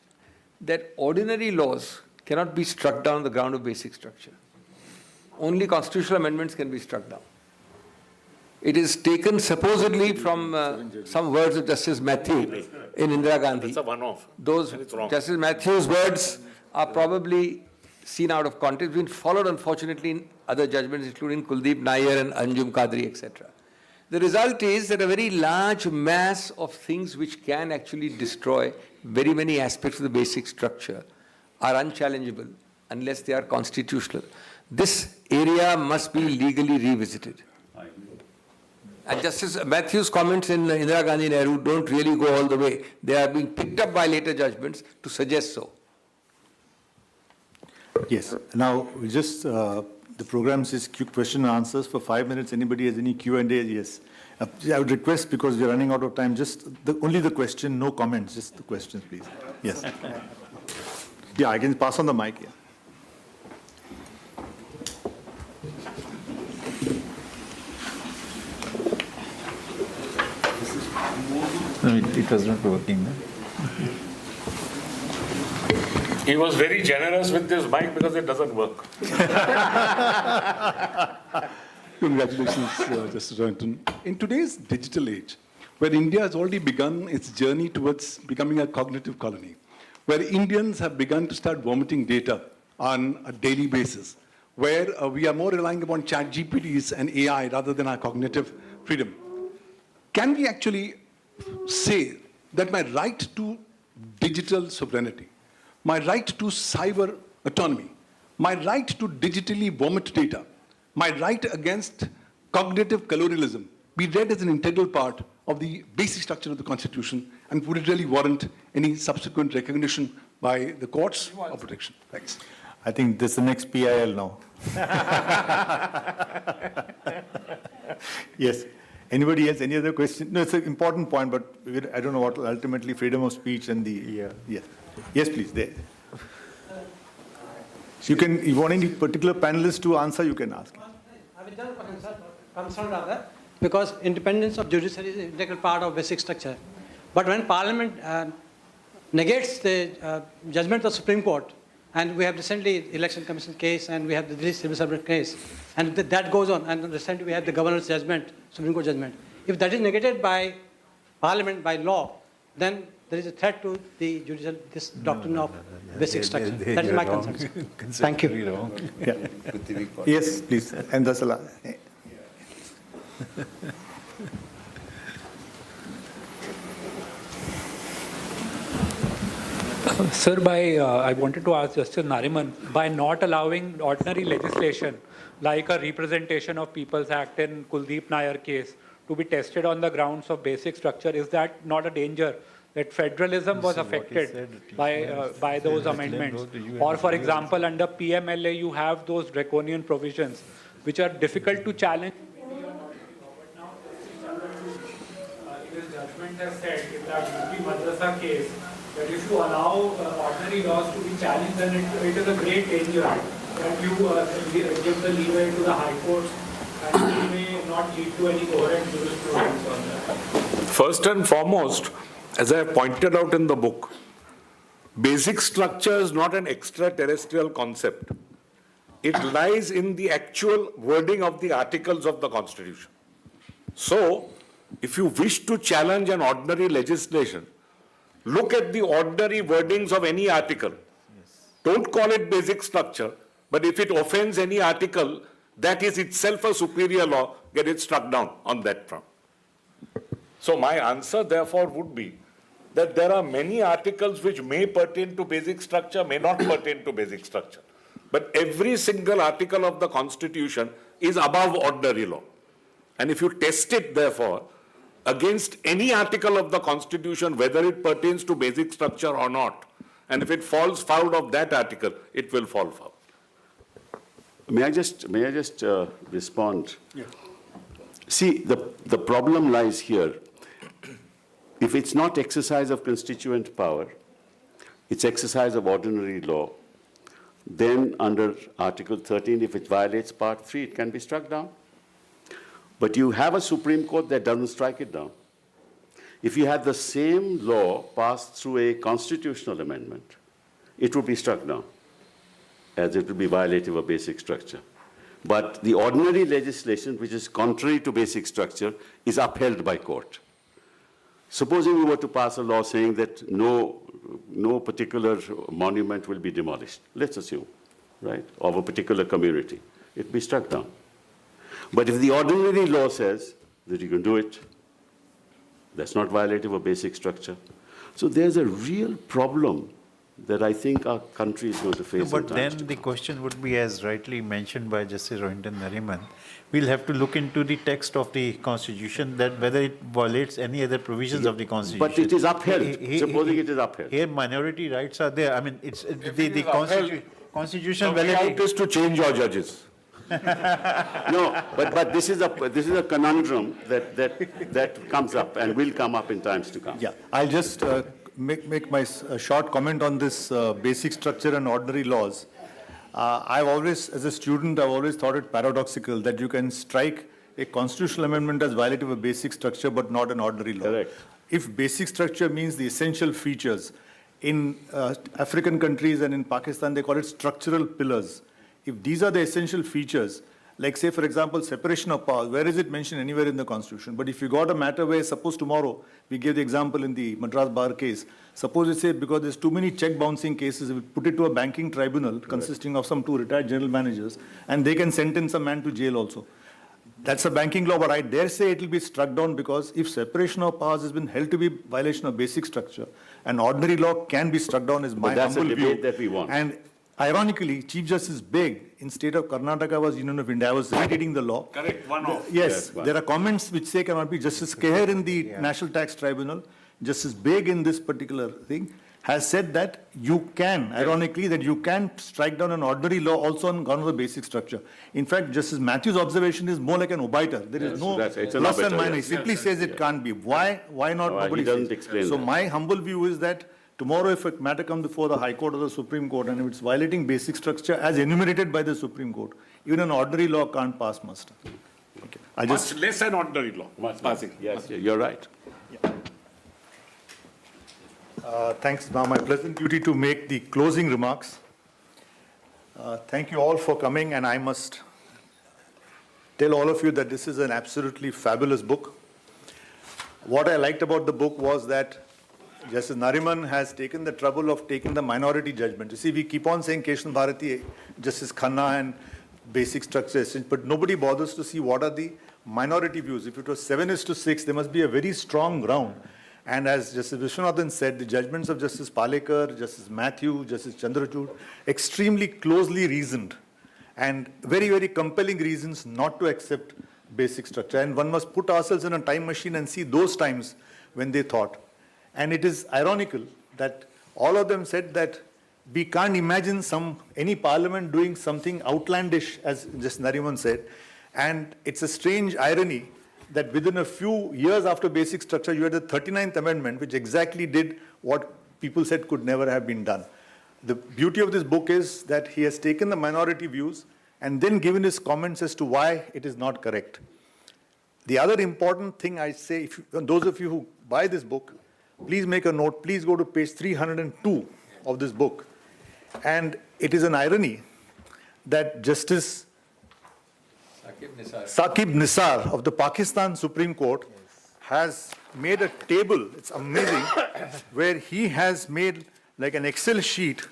that ordinary laws cannot be struck down on the ground of basic structure. Only constitutional amendments can be struck down. It is taken supposedly from some words of Justice Matthew in Indira Gandhi.
It's a one-off.
Those
And it's wrong.
Justice Matthew's words are probably seen out of context, been followed unfortunately in other judgments, including Kuldeep Nair and Anjum Qadri, etc. The result is that a very large mass of things which can actually destroy very many aspects of the basic structure are unchallengeable unless they are constitutional. This area must be legally revisited. And Justice Matthew's comments in Indira Gandhi Nehru don't really go all the way. They are being picked up by later judgments to suggest so.
Yes. Now, we just, the program says question and answers for 5 minutes. Anybody has any Q&A? Yes. I would request, because we're running out of time, just only the question, no comments, just the questions, please. Yes. Yeah, I can pass on the mic, yeah.
No, it was not working. No?
He was very generous with this mic because it doesn't work.
Congratulations, Justice Rohinton. In today's digital age, where India has already begun its journey towards becoming a cognitive colony, where Indians have begun to start vomiting data on a daily basis, where we are more relying upon chat GPTs and AI rather than our cognitive freedom, can we actually say that my right to digital sovereignty, my right to cyber autonomy, my right to digitally vomit data, my right against cognitive colonialism be read as an integral part of the basic structure of the Constitution, and would it really warrant any subsequent recognition by the courts or protection? Thanks.
I think this is the next PIL now. Yes. Anybody else? Any other question? No, it's an important point, but I don't know what ultimately freedom of speech and the yes. Yes, please. There. You can. If you want any particular panelist to answer, you can ask.
I will just concern rather, because independence of judiciary is an integral part of basic structure. But when Parliament negates the judgment of the Supreme Court, and we have recently Election Commission case, and we have the Delhi Civil Service case, and that goes on, and recently we had the Governor's judgment, Supreme Court judgment. If that is negated by Parliament, by law, then there is a threat to the judicial, this doctrine of basic structure. That is my concern. Thank you.
Yeah. Yes, please. And that's a lot.
Sir, I wanted to ask Justice Nariman, by not allowing ordinary legislation like a Representation of People's Act in Kuldeep Nair case to be tested on the grounds of basic structure, is that not a danger that federalism was affected by those amendments? Or, for example, under PMLA, you have those draconian provisions which are difficult to challenge. His judgment has said in that UP Madrasa case that if you allow ordinary laws to be challenged, then it is a great danger that you give the leeway to the high courts, and it may not lead to any coherent jurisprudence on that.
First and foremost, as I have pointed out in the book, basic structure is not an extraterrestrial concept. It lies in the actual wording of the articles of the Constitution. So, if you wish to challenge an ordinary legislation, look at the ordinary wordings of any article. Don't call it basic structure, but if it offends any article, that is itself a superior law, get it struck down on that front. So my answer, therefore, would be that there are many articles which may pertain to basic structure, may not pertain to basic structure. But every single article of the Constitution is above ordinary law. And if you test it, therefore, against any article of the Constitution, whether it pertains to basic structure or not, and if it falls foul of that article, it will fall foul.
May I just respond? Yeah. See, the problem lies here. If it's not exercise of constituent power, it's exercise of ordinary law, then under Article 13, if it violates Part 3, it can be struck down. But you have a Supreme Court that doesn't strike it down. If you had the same law passed through a constitutional amendment, it would be struck down, as it would be violative of basic structure. But the ordinary legislation, which is contrary to basic structure, is upheld by court. Supposing we were to pass a law saying that no particular monument will be demolished, let's assume, right, of a particular community, it will be struck down. But if the ordinary law says that you can do it, that's not violative of basic structure. So there's a real problem that I think our country is going to face.
But then the question would be, as rightly mentioned by Justice Rohinton Nariman, we'll have to look into the text of the Constitution, that whether it violates any other provisions of the Constitution.
But it is upheld, supposing it is upheld.
Here minority rights are there. I mean, it's the Constitution
The way out is to change your judges.
No, but this is a conundrum that comes up and will come up in times to come.
Yeah, I'll just make my short comment on this basic structure and ordinary laws. I've always, as a student, I've always thought it paradoxical that you can strike a constitutional amendment as violative of basic structure but not an ordinary law.
Correct.
If basic structure means the essential features, in African countries and in Pakistan they call it structural pillars. If these are the essential features, like say for example separation of powers, where is it mentioned anywhere in the Constitution? But if you got a matter where suppose tomorrow, we gave the example in the Madras Bar case, suppose it say because there's too many check bouncing cases, we put it to a banking tribunal consisting of some 2 retired general managers and they can sentence a man to jail also. That's a banking law, but I dare say it will be struck down because if separation of powers has been held to be violation of basic structure, an ordinary law can be struck down is my humble view.
That's a debate that we want.
And ironically, Chief Justice Beg in state of Karnataka was Union of India. I was reading the law.
Correct, one off.
Yes, there are comments which say cannot be. Justice Keher in the National Tax Tribunal, Justice Beg in this particular thing, has said that you can, ironically, that you can strike down an ordinary law also on ground of the basic structure. In fact, Justice Matthew's observation is more like an obiter. There is no plus and minus. He simply says it can't be. Why not? Nobody
he doesn't explain
so
that.
my humble view is that tomorrow, if a matter comes before the High Court or the Supreme Court, and if it's violating basic structure as enumerated by the Supreme Court, even an ordinary law can't pass muster. Okay.
Much less an ordinary law. Passing.
Yes, you're right.
Thanks. Now, my pleasant duty to make the closing remarks. Thank you all for coming, and I must tell all of you that this is an absolutely fabulous book. What I liked about the book was that Justice Nariman has taken the trouble of taking the minority judgment. You see, we keep on saying Keshavananda Bharati, Justice Khanna and basic structure, but nobody bothers to see what are the minority views. If it was 7:6, there must be a very strong ground. And as Justice Vishwanathan said, the judgments of Justice Palekar, Justice Matthew, Justice Chandrachud, extremely closely reasoned and very, very compelling reasons not to accept basic structure. And one must put ourselves in a time machine and see those times when they thought. And it is ironical that all of them said that we can't imagine any parliament doing something outlandish, as just Nariman said. And it's a strange irony that within a few years after basic structure, you had the 39th Amendment, which exactly did what people said could never have been done. The beauty of this book is that he has taken the minority views and then given his comments as to why it is not correct. The other important thing I say, those of you who buy this book, please make a note, please go to page 302 of this book. And it is an irony that Justice Saqib Nisar of the Pakistan Supreme Court has made a table, it's amazing, where he has made like an Excel sheet,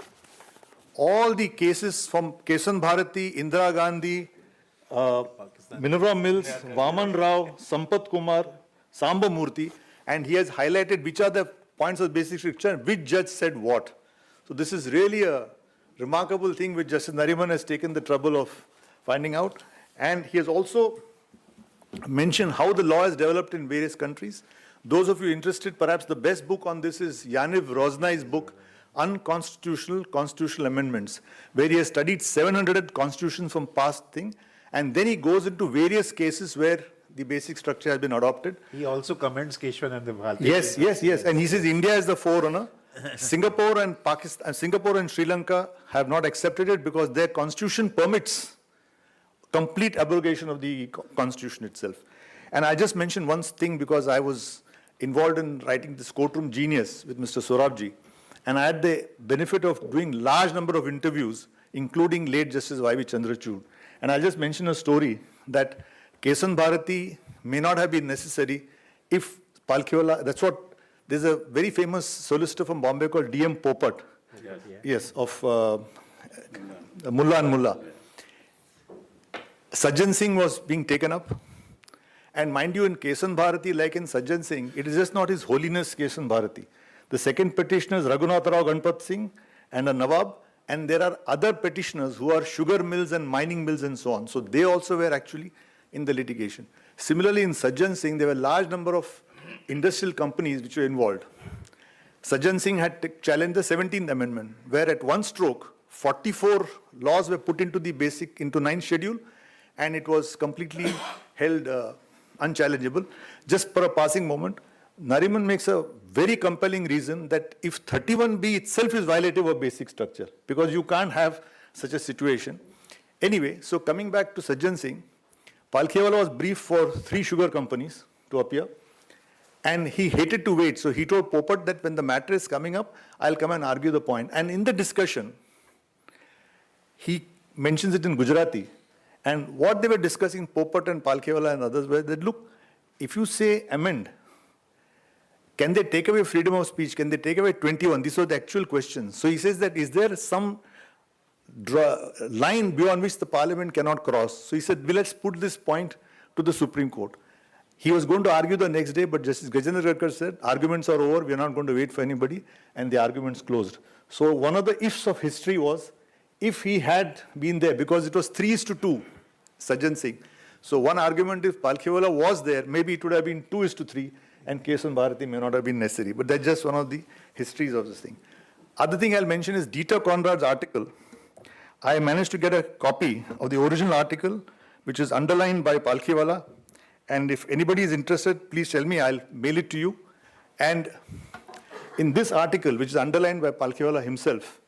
all the cases from Keshavananda Bharati, Indira Gandhi, Minerva Mills, Vaman Rao, Sampath Kumar, Samba Murthy, and he has highlighted which are the points of basic structure and which judge said what. So this is really a remarkable thing which Justice Nariman has taken the trouble of finding out. And he has also mentioned how the law has developed in various countries. Those of you interested, perhaps the best book on this is Yaniv Roznai's book, Unconstitutional Constitutional Amendments, where he has studied 700 constitutions from past thing, and then he goes into various cases where the basic structure has been adopted.
He also commends Keshavananda Bharati.
Yes. And he says India is the forerunner. Singapore and Pakistan, Singapore and Sri Lanka have not accepted it because their constitution permits complete abrogation of the constitution itself. And I just mentioned one thing because I was involved in writing this Courtroom Genius with Mr. Sorabji, and I had the benefit of doing large number of interviews, including late Justice Y.V. Chandrachud. And I'll just mention a story that Keshavananda Bharati may not have been necessary if Palkhiwala, that's what, there's a very famous solicitor from Bombay called D.M. Popat. Yes, of Mullah and Mullah. Sajjan Singh was being taken up. And mind you, in Keshavananda Bharati, like in Sajjan Singh, it is just not His Holiness Keshavananda Bharati. The second petitioner is Raghunath Rao Ganpat Singh and a Nawab. And there are other petitioners who are sugar mills and mining mills and so on. So they also were actually in the litigation. Similarly, in Sajjan Singh, there were a large number of industrial companies which were involved. Sajjan Singh had challenged the 17th Amendment, where at one stroke, 44 laws were put into the basic, into 9th schedule, and it was completely held unchallengeable. Just for a passing moment, Nariman makes a very compelling reason that if 31B itself is violative of basic structure, because you can't have such a situation. Anyway, so coming back to Sajjan Singh, Palkhiwala was briefed for 3 sugar companies to appear, and he hated to wait. So he told Popat that when the matter is coming up, I'll come and argue the point. And in the discussion, he mentions it in Gujarati. And what they were discussing, Popat and Palkhiwala and others, were that, look, if you say amend, can they take away freedom of speech? Can they take away 21? These were the actual questions. So he says that, is there some line beyond which the parliament cannot cross? So he said, well, let's put this point to the Supreme Court. He was going to argue the next day, but Justice Gajendra Gadkar said, arguments are over, we are not going to wait for anybody, and the arguments closed. So one of the ifs of history was, if he had been there, because it was 3:2, Sajjan Singh. So one argument, if Palkhiwala was there, maybe it would have been 2:3, and Keshavananda Bharati may not have been necessary. But that's just one of the histories of this thing. Other thing I'll mention is Dieter Conrad's article. I managed to get a copy of the original article, which is underlined by Palkhiwala. And if anybody is interested, please tell me, I'll mail it to you. And in this article, which is underlined by Palkhiwala himself,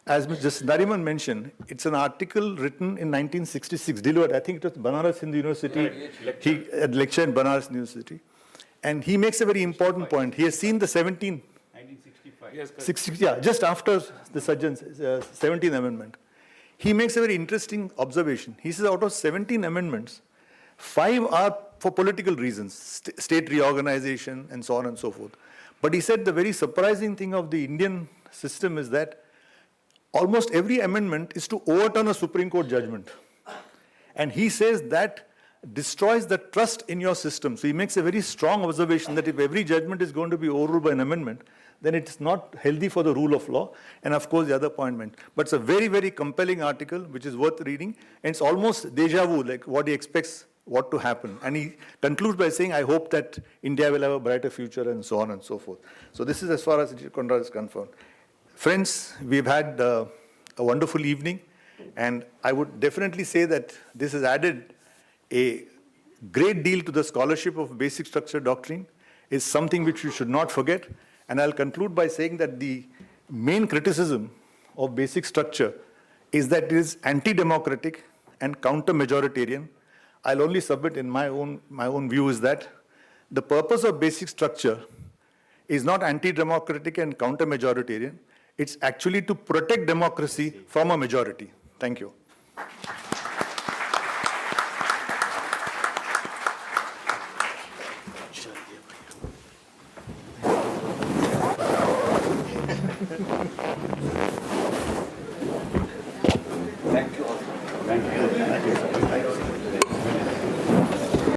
as Justice Nariman mentioned, it's an article written in 1966, delivered, I think it was Banaras Hindu University. He had lectured in Banaras University. And he makes a very important point. He has seen the 1965. Just after the Sajjan's 17th Amendment. He makes a very interesting observation. He says out of 17 amendments, 5 are for political reasons, state reorganization and so on and so forth. But he said the very surprising thing of the Indian system is that almost every amendment is to overturn a Supreme Court judgment. And he says that destroys the trust in your system. So he makes a very strong observation that if every judgment is going to be overruled by an amendment, then it's not healthy for the rule of law. And of course, the other point meant. But it's a very, very compelling article, which is worth reading. And it's almost deja vu, like what he expects what to happen. And he concludes by saying, I hope that India will have a brighter future and so on and so forth. So this is as far as Conrad is concerned. Friends, we've had a wonderful evening. And I would definitely say that this has added a great deal to the scholarship of basic structure doctrine. Is something which we should not forget. And I'll conclude by saying that the main criticism of basic structure is that it is anti-democratic and counter-majoritarian. I'll only submit in my own view is that the purpose of basic structure is not anti-democratic and counter-majoritarian. It's actually to protect democracy from a majority. Thank you.